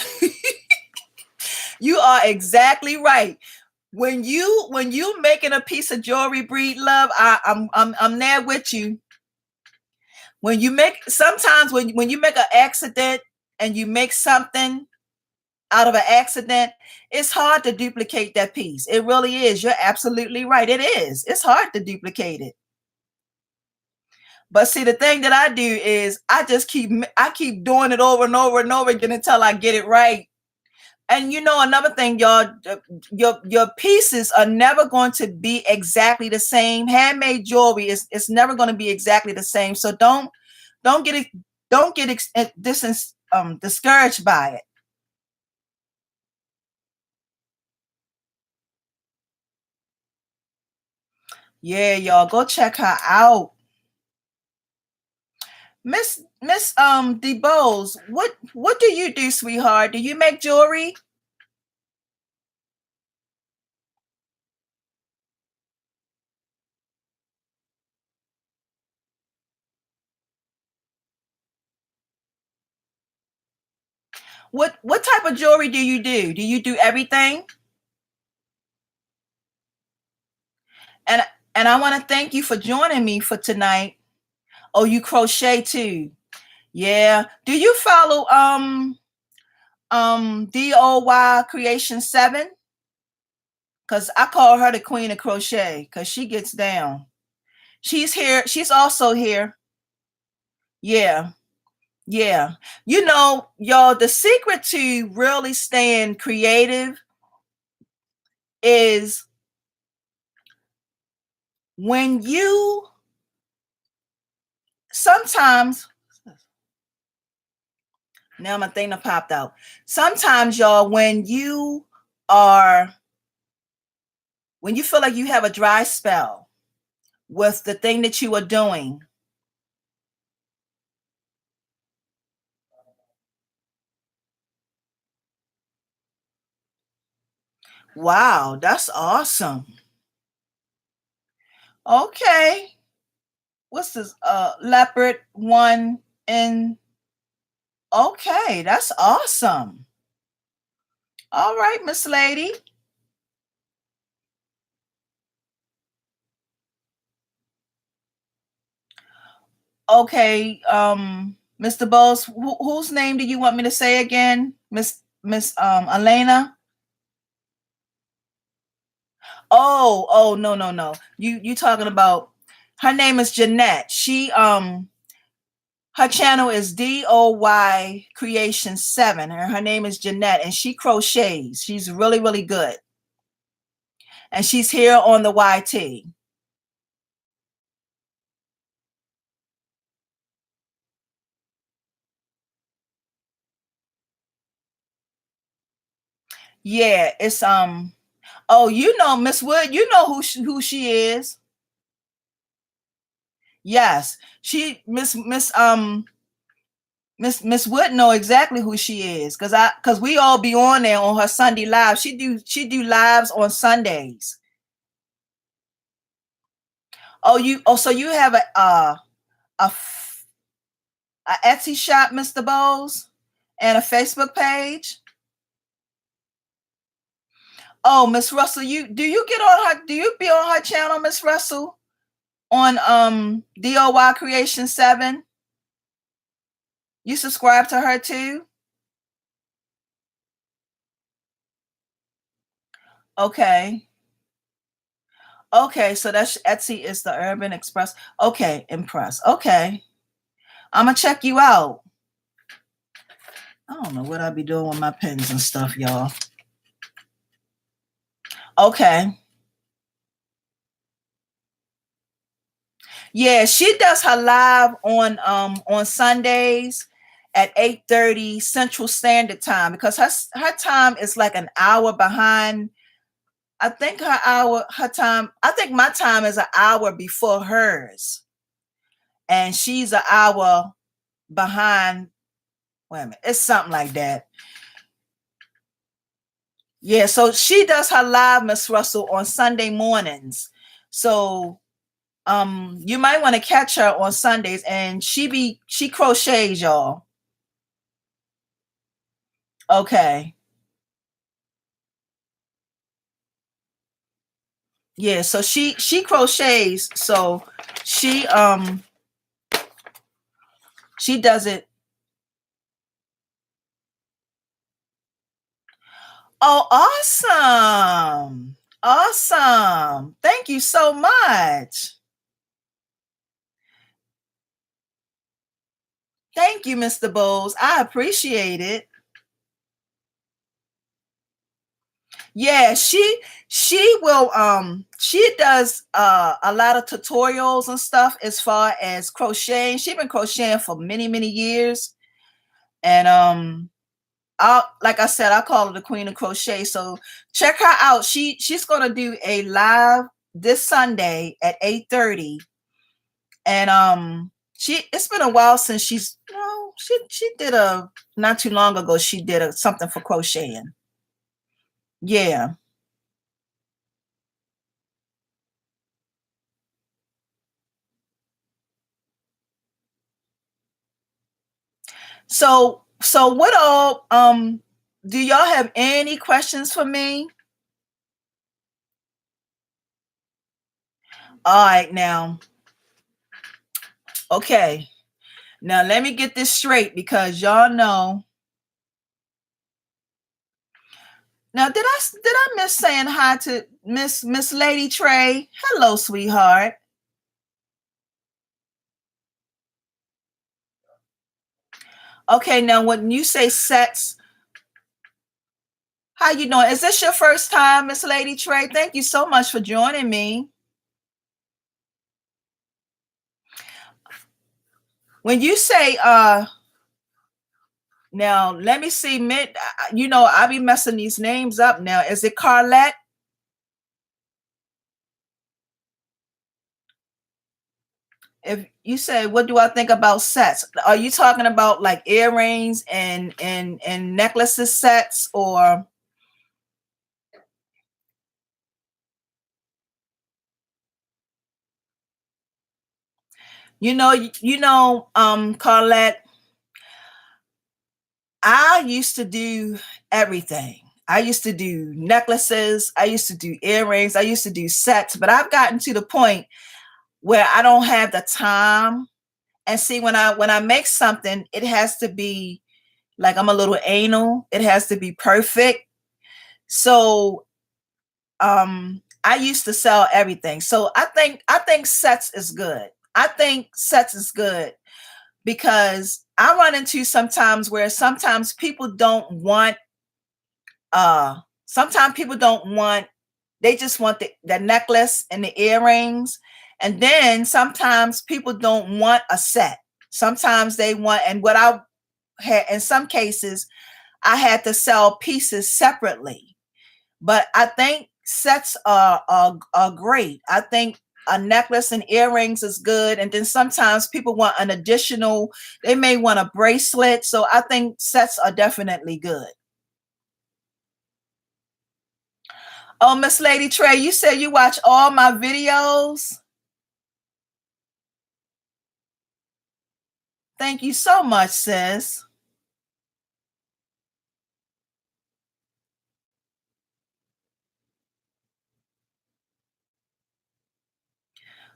You are exactly right. When you making a piece of jewelry, breed love, I'm there with you. When you make sometimes when you make an accident and you make something out of an accident, it's hard to duplicate that piece. It really is. You're absolutely right. It is. It's hard to duplicate it. But see, the thing that I do is I keep doing it over and over and over again until I get it right. And you know, another thing, y'all, your pieces are never going to be exactly the same. Handmade jewelry is it's never going to be exactly the same. So don't get it don't get discouraged by it. Yeah, y'all, go check her out. Miss DeBose, what do you do, sweetheart? Do you make jewelry? What type of jewelry do you do? Do you do everything? And and I want to thank you for joining me for tonight. Oh, you crochet too. Yeah. Do you follow DOY Creation 7? Cuz I call her the queen of crochet cuz she gets down. She's here. She's also here. Yeah. Yeah. You know, y'all, the secret to really staying creative is when you sometimes now my thing that popped out. Sometimes, y'all, are when you feel like you have a dry spell with the thing that you are doing, wow, that's awesome. Okay. What's this? Leopard one in okay, that's awesome. All right, Miss Lady. Okay, Mr. Bowles, whose name do you want me to say again? Miss Elena? Oh, no, no, no. You talking about her name is Jeanette. Her channel is DOY Creation 7. And her name is Jeanette and she crochets. She's really, really good. And she's here on the YT. Yeah, it's oh, you know Miss Wood, you know who she is. Yes. She Miss Wood know exactly who she is because we all be on there on her Sunday live. She do lives on Sundays. So you have a, a Etsy shop, Mr. Bowles, and a Facebook page. Oh, Miss Russell, do you be on her channel, Miss Russell? On DOY Creation 7? You subscribe to her too? Okay. Okay, so that's Etsy is the Urban Express. Okay, Impress. Okay. I'm gonna check you out. I don't know what I be doing with my pens and stuff, y'all. Okay. Yeah, she does her live on Sundays at 8:30 Central Standard Time because her time is like an hour behind. I think my time is an hour before hers. And she's an hour behind. Wait a minute, it's something like that. Yeah, so she does her live, Miss Russell, on Sunday mornings. So you might want to catch her on Sundays and she crochets, y'all. Okay. Yeah, so she crochets, so she um she does it. Oh, awesome. Awesome. Thank you so much. Thank you, Mr. Bowles. I appreciate it. Yeah, she will she does a lot of tutorials and stuff as far as crocheting. She's been crocheting for many, many years. And I like I said, I call her the queen of crochet. So check her out. She's gonna do a live this Sunday at 8:30. And she it's been a while since she's no, she did a not too long ago, she did something for crocheting. Yeah. So what all do y'all have any questions for me? All right, now. Okay. Now let me get this straight because y'all know. Now did I miss saying hi to Miss Lady Trey? Hello, sweetheart. Okay, now when you say sets, how you doing? Is this your first time, Miss Lady Trey? Thank you so much for joining me. When you say now let me see, you know I be messing these names up now. Is it Carlette? If you say what do I think about sets, are you talking about like earrings and necklaces sets, or Carlette, I used to do everything. I used to do necklaces, I used to do earrings, I used to do sets, but I've gotten to the point where I don't have the time. And see, when I make something, it has to be like, I'm a little anal. It has to be perfect. So I used to sell everything. So I think sets is good. I think sets is good because I run into sometimes where uh sometimes people don't want, they just want the necklace and the earrings. And then sometimes people don't want a set. Sometimes they want, and what I had in some cases, I had to sell pieces separately. But I think sets are great. I think a necklace and earrings is good. And then sometimes people want an additional, they may want a bracelet. So I think sets are definitely good. Oh, Miss Lady Trey, you said you watch all my videos. Thank you so much, sis.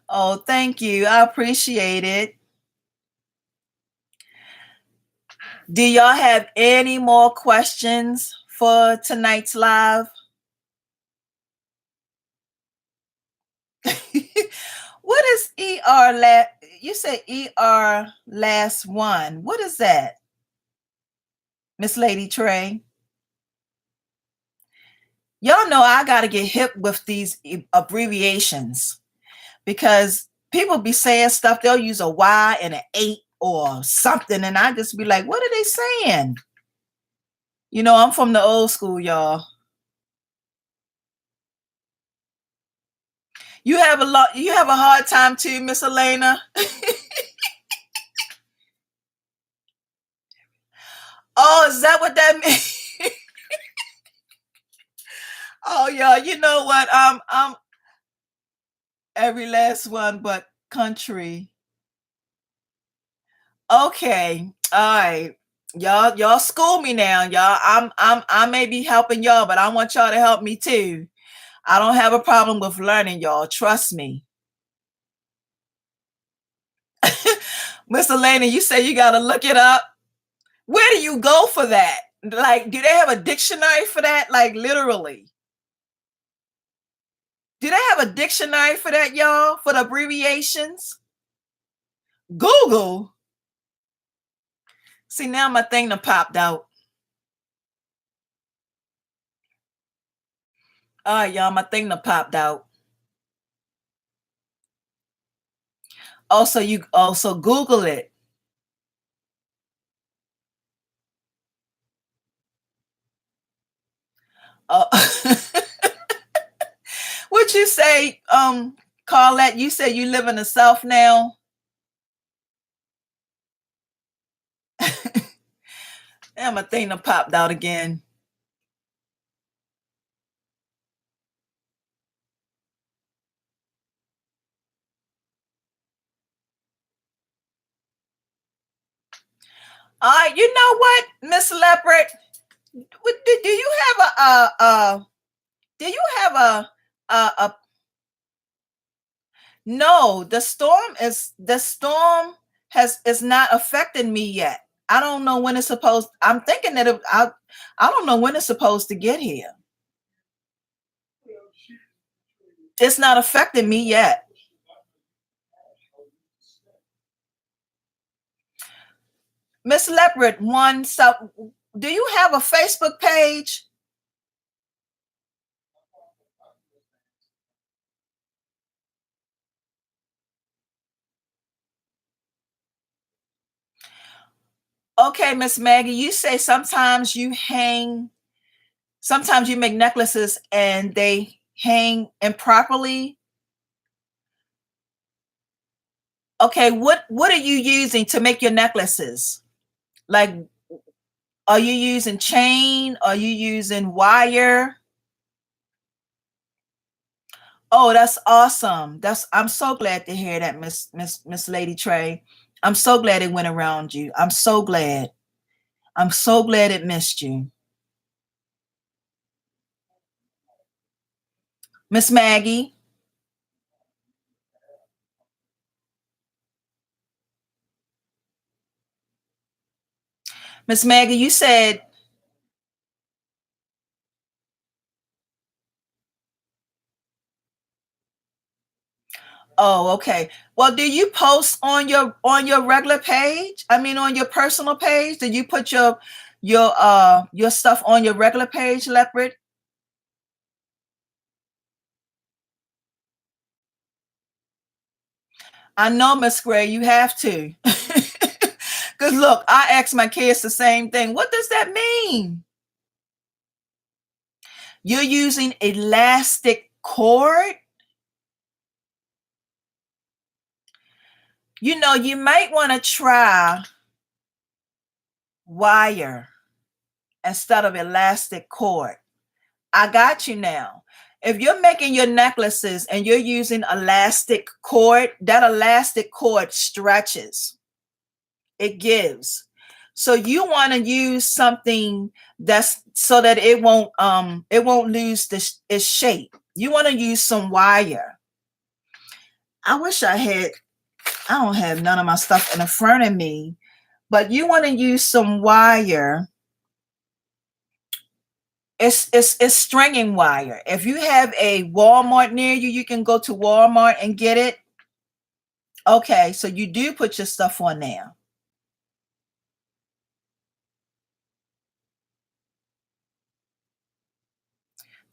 Oh, thank you. I appreciate it. Do y'all have any more questions for tonight's live? What is ER last? You say ER last one. What is that, Miss Lady Trey? Y'all know I got to get hip with these abbreviations because people be saying stuff. They'll use a Y and an 8 or something. And I just be like, what are they saying? You know, I'm from the old school, y'all. You have a hard time too, Miss Elena. Oh, is that what that means? Oh, yeah. You know what? Every last one but country. Okay. All right. Y'all school me now. Y'all, I may be helping y'all, but I want y'all to help me too. I don't have a problem with learning, y'all. Trust me. Miss Elena, you say you gotta look it up. Where do you go for that? Like, do they have a dictionary for that? Like, literally. Do they have a dictionary for that, y'all? For the abbreviations? Google. See, now my thing done popped out. All right, y'all, my thing done popped out. Also, you also Google it. Uh, what you say, Carlette? You say you live in the South now? Yeah, my thing done popped out again. All right, you know what, Miss Leopard? Do you have do you have a no, the storm has is not affecting me yet. I don't know when it's supposed. I'm thinking that I don't know when it's supposed to get here. It's not affecting me yet. Miss Leopard, one, so do you have a Facebook page? Okay, Miss Maggie, you say sometimes you make necklaces and they hang improperly. Okay, what are you using to make your necklaces? Like, are you using chain? Are you using wire? Oh, that's awesome. I'm so glad to hear that, Miss Lady Trey. I'm so glad it went around you. I'm so glad. I'm so glad it missed you. Miss Maggie. Miss Maggie, you said, oh, okay. Well, do you post on your regular page? I mean on your personal page? Did you put your stuff on your regular page, Leopard? I know, Miss Gray, you have to. Because look, I ask my kids the same thing. What does that mean? You're using elastic cord? You know, you might want to try wire instead of elastic cord. I got you now. If you're making your necklaces and you're using elastic cord, that elastic cord stretches. It gives. So you want to use something that's so that it won't lose its shape. You want to use some wire. I wish I don't have none of my stuff in the front of me, but you want to use some wire. It's stringing wire. If you have a Walmart near you, you can go to Walmart and get it. Okay, so you do put your stuff on there.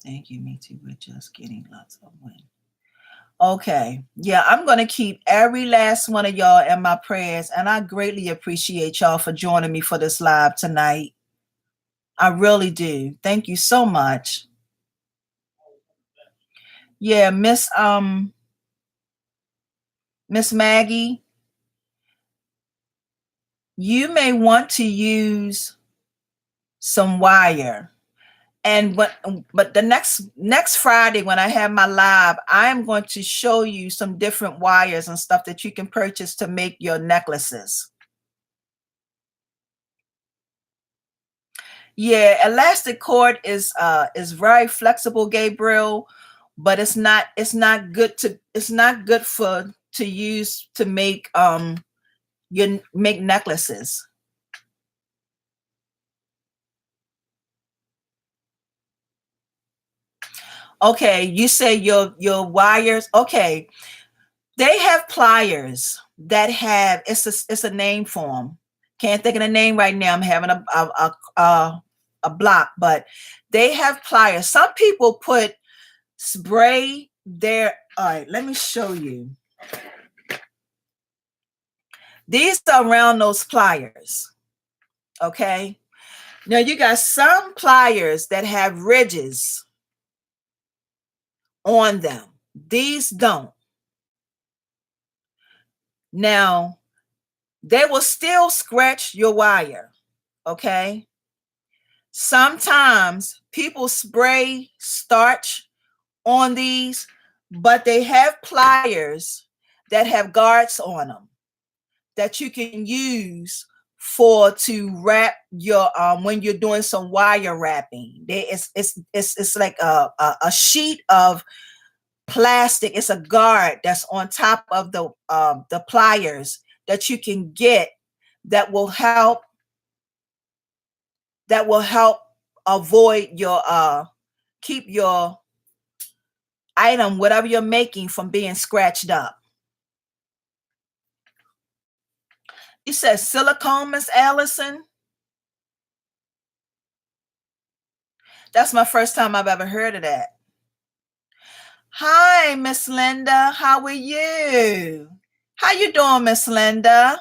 Thank you, me too. We're just getting lots of wind. Okay. Yeah, I'm going to keep every last one of y'all in my prayers. And I greatly appreciate y'all for joining me for this live tonight. I really do. Thank you so much. Yeah, Miss Maggie, you may want to use some wire. And but the next Friday when I have my live, I'm going to show you some different wires and stuff that you can purchase to make your necklaces. Yeah, elastic cord is very flexible, Gabriel, but it's not good for to use to make make necklaces. Okay, you say your wires. Okay, they have pliers that have it's a name for them. Can't think of the name right now. I'm having a block, but they have pliers. Some people put spray their. All right, let me show you. These are round nose pliers. Okay. Now you got some pliers that have ridges on them. These don't. Now, they will still scratch your wire. Okay. Sometimes people spray starch on these, but they have pliers that have guards on them that you can use to wrap your when you're doing some wire wrapping. It's like a sheet of plastic. It's a guard that's on top of the pliers that you can get that will help avoid your keep your item, whatever you're making, from being scratched up. You said silicone, Miss Allison? That's my first time I've ever heard of that. Hi, Miss Linda. How are you? How you doing, Miss Linda?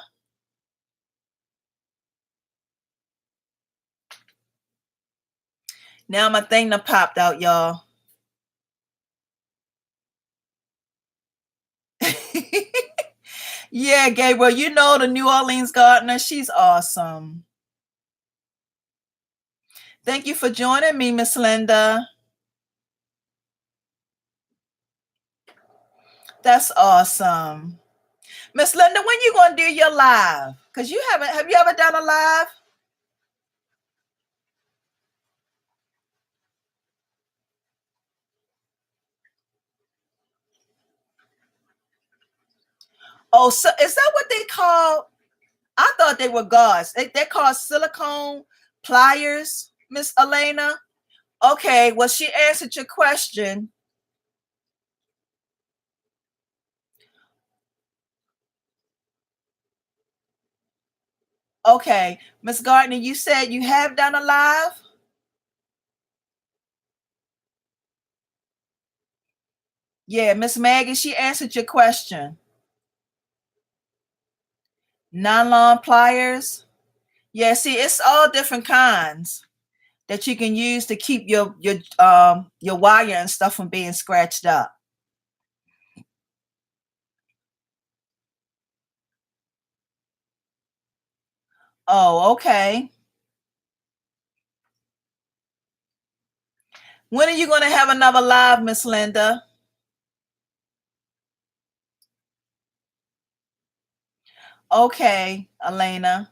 Now my thing done popped out, y'all. Yeah, Gabriel, you know the New Orleans gardener. She's awesome. Thank you for joining me, Miss Linda. That's awesome. Miss Linda, when you gonna do your live? Because you haven't, have you ever done a live? Oh, so is that what they call? I thought they were gauze. They're called silicone pliers, Miss Elena. Okay, well, she answered your question. Okay, Miss Gardner, you said you have done a live? Yeah, Miss Maggie, she answered your question. Nylon pliers. Yeah, see, it's all different kinds that you can use to keep your wire and stuff from being scratched up. Oh, okay. When are you going to have another live, Miss Linda? Okay, Elena.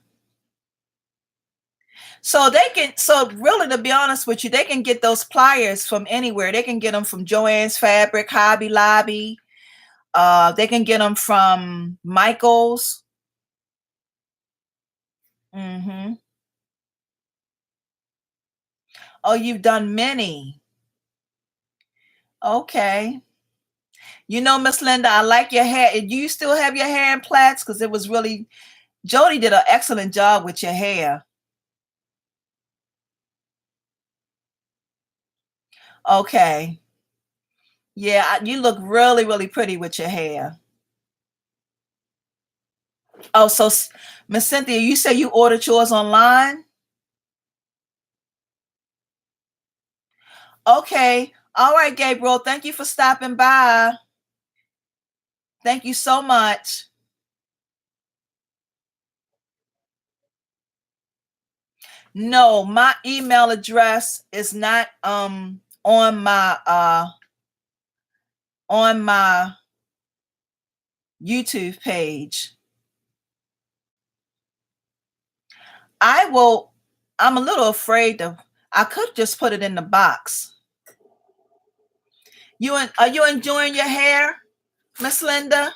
So really, to be honest with you, they can get those pliers from anywhere. They can get them from Joann's Fabric, Hobby Lobby. They can get them from Michael's. Mm-hmm. Oh, you've done many. Okay. You know, Miss Linda, I like your hair. Do you still have your hair in plaits? Because it was really, Jody did an excellent job with your hair. Okay. Yeah, you look really, really pretty with your hair. Oh, so Miss Cynthia, you say you ordered yours online? Okay. All right, Gabriel. Thank you for stopping by. Thank you so much. No, my email address is not on my YouTube page. I'm a little afraid I could just put it in the box. Are you enjoying your hair, Miss Linda?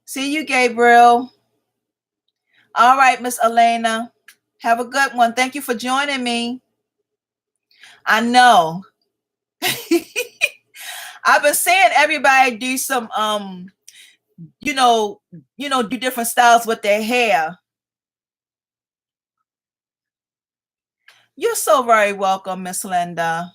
See you, Gabriel. All right, Miss Elena. Have a good one. Thank you for joining me. I know. I've been seeing everybody do some you know, do different styles with their hair. You're so very welcome, Miss Linda.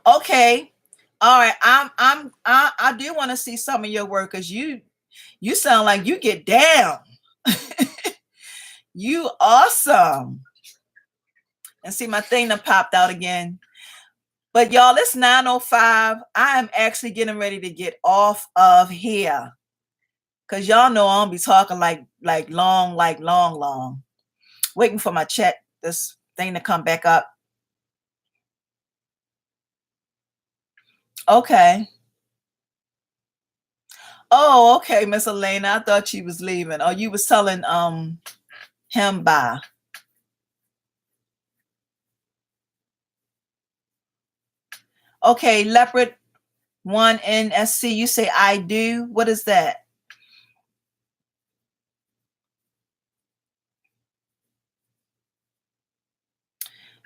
Okay. All right. I do want to see some of your work because you sound like you get down. You awesome. And see my thing that popped out again. But y'all, it's 9:05. I am actually getting ready to get off of here. Cause y'all know I don't be talking like long. Waiting for my chat, this thing to come back up. Okay. Oh, okay, Miss Elena. I thought she was leaving. Oh, you was telling him bye. Okay, Leopard One NSC. You say I do. What is that?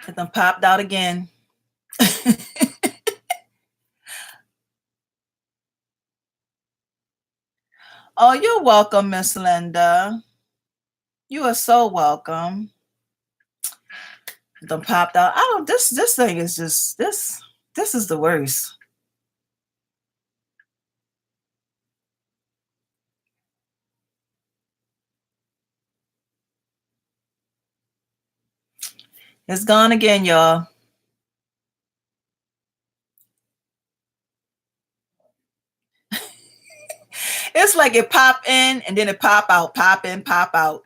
It done popped out again. Oh, you're welcome, Miss Linda. You are so welcome. It done popped out. I don't. This thing is just this. This is the worst. It's gone again, y'all. It's like it pop in and then it pop out, pop in, pop out.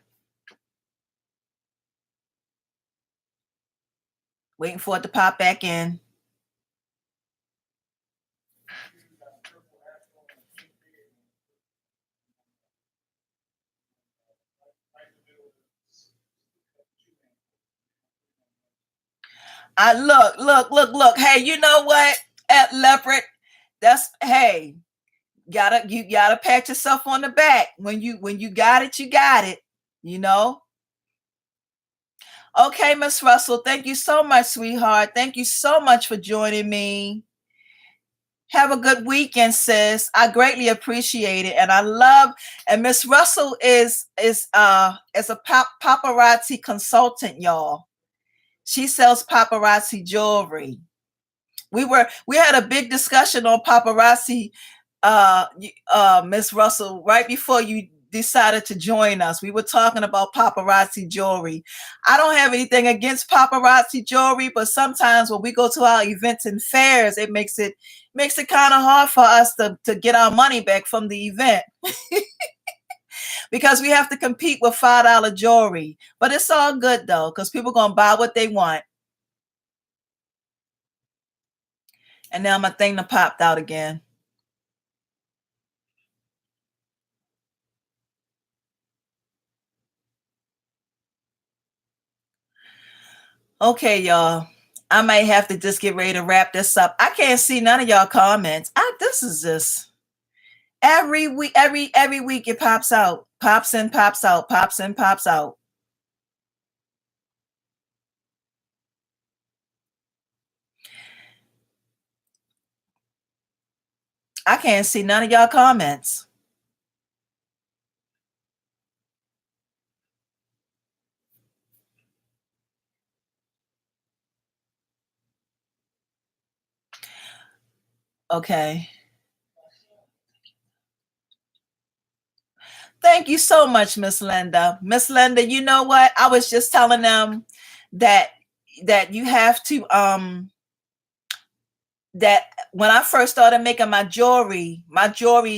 Waiting for it to pop back in. I look. Hey, you know what? At Leopard, that's hey, you gotta pat yourself on the back. When you got it, you got it. You know? Okay, Miss Russell, thank you so much, sweetheart. Thank you so much for joining me. Have a good weekend, sis. I greatly appreciate it. And I love and Miss Russell is a paparazzi consultant, y'all. She sells paparazzi jewelry. We had a big discussion on paparazzi, Miss Russell, right before you decided to join us. We were talking about paparazzi jewelry. I don't have anything against paparazzi jewelry, but sometimes when we go to our events and fairs, it makes it kind of hard for us to get our money back from the event because we have to compete with $5 jewelry. But it's all good though, because people gonna buy what they want. And now my thing that popped out again. Okay, y'all. I might have to just get ready to wrap this up. I can't see none of y'all comments. This is just every week, every week it pops out, pops in, pops out, pops in, pops out. I can't see none of y'all comments. Okay. Thank you so much, Miss Linda. Miss Linda, you know what? I was just telling them that you have to that when I first started making my jewelry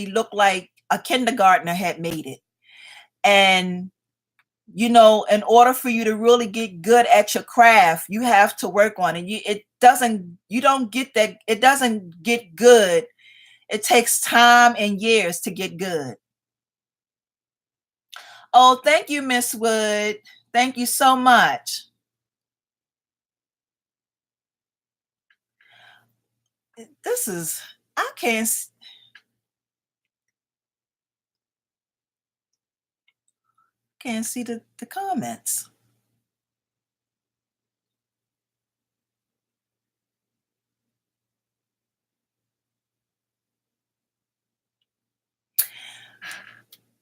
looked like a kindergartner had made it. And in order for you to really get good at your craft, you have to work on it. You don't get that, it doesn't get good. It takes time and years to get good. Oh, thank you, Miss Wood. Thank you so much. This is, I can't see the comments.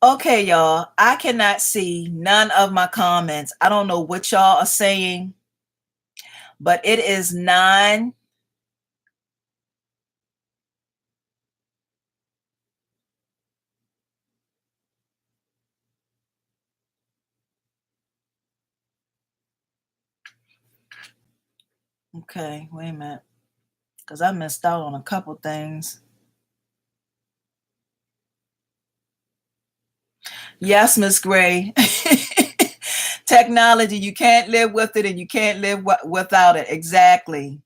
Okay, y'all. I cannot see none of my comments. I don't know what y'all are saying, but it is 9. Okay, wait a minute. Because I missed out on a couple things. Yes, Miss Gray. Technology, you can't live with it and you can't live without it. Exactly.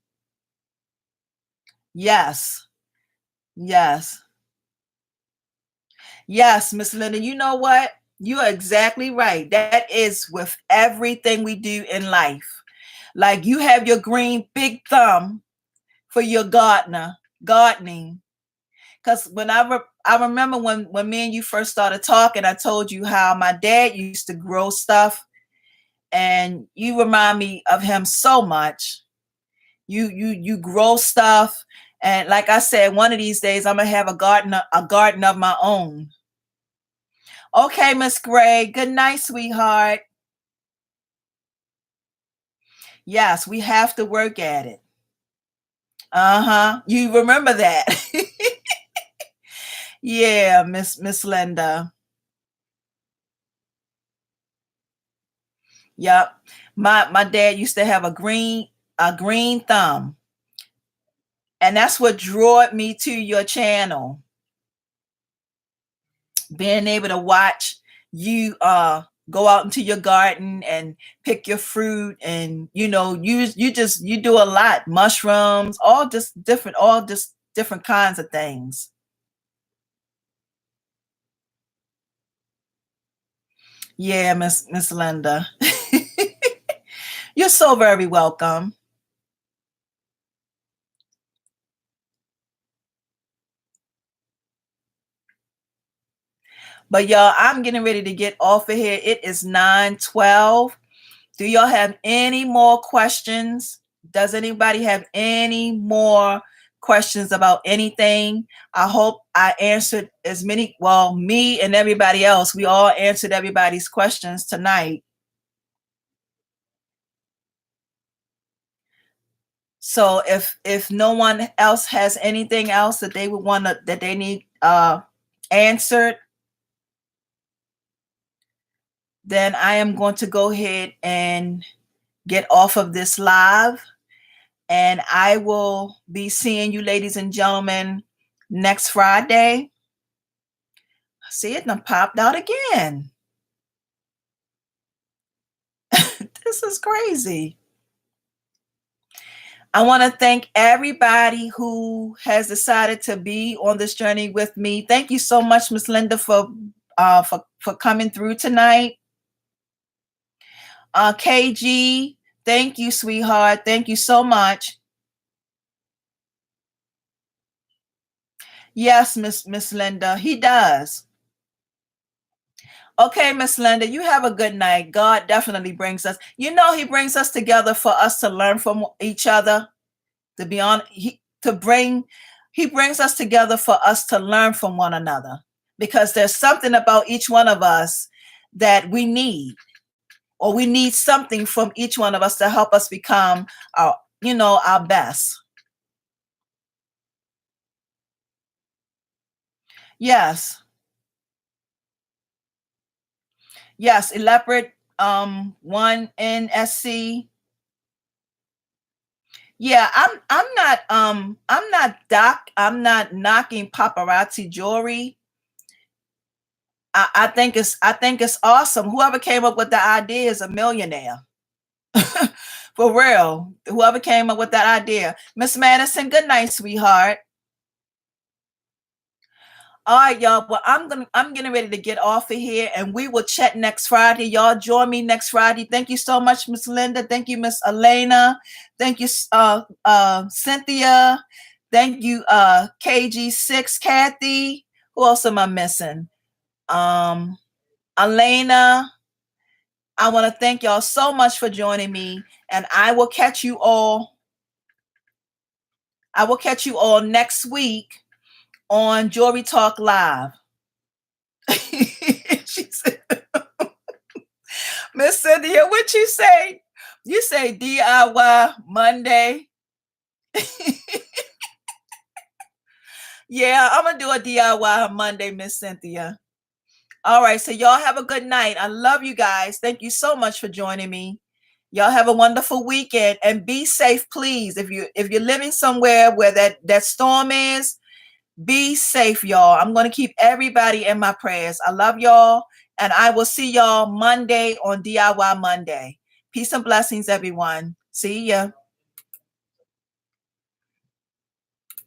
Yes. Yes. Yes, Miss Linda, you know what? You are exactly right. That is with everything we do in life. Like you have your green big thumb for your gardening. Because I remember when me and you first started talking, I told you how my dad used to grow stuff, and you remind me of him so much. You grow stuff, and like I said, one of these days I'm gonna have a garden of my own. Okay, Miss Gray. Good night, sweetheart. Yes, we have to work at it. Uh-huh. You remember that. Yeah, Miss Linda. Yep. My dad used to have a green thumb. And that's what drew me to your channel. Being able to watch you go out into your garden and pick your fruit, and you do a lot. Mushrooms, all just different kinds of things. Yeah, Miss Linda. You're so very welcome. But y'all, I'm getting ready to get off of here. It is 9:12. Do y'all have any more questions? Does anybody have any more questions about anything? I hope I answered as many, well, me and everybody else, we all answered everybody's questions tonight. So if no one else has anything else that they would want to that they need answered, then I am going to go ahead and get off of this live. And I will be seeing you, ladies and gentlemen, next Friday. See, it done popped out again. This is crazy. I want to thank everybody who has decided to be on this journey with me. Thank you so much, Miss Linda, for coming through tonight. KG, thank you, sweetheart. Thank you so much. Yes, Miss Linda, he does. Okay, Miss Linda, you have a good night. God definitely brings us. He brings us together for us to learn from each other. To be honest, he brings us together for us to learn from one another, because there's something about each one of us that we need, or we need something from each one of us to help us become our best. Yes. Yes, elaborate one NSC. Yeah, I'm not knocking paparazzi jewelry. I think it's awesome. Whoever came up with the idea is a millionaire. For real. Whoever came up with that idea. Miss Madison, good night, sweetheart. All right, y'all. Well, I'm getting ready to get off of here, and we will chat next Friday. Y'all join me next Friday. Thank you so much, Miss Linda. Thank you, Miss Elena. Thank you, Cynthia. Thank you, KG6, Kathy. Who else am I missing? Um, Elena. I want to thank y'all so much for joining me, and I will catch you all. I will catch you all next week on Jewelry Talk Live. Miss Cynthia, what you say? You say DIY Monday. Yeah, I'm gonna do a DIY Monday, Miss Cynthia. All right, so y'all have a good night. I love you guys. Thank you so much for joining me. Y'all have a wonderful weekend and be safe, please. If you're living somewhere where that storm is, be safe, y'all. I'm going to keep everybody in my prayers. I love y'all, and I will see y'all Monday on DIY Monday. Peace and blessings, everyone. See ya.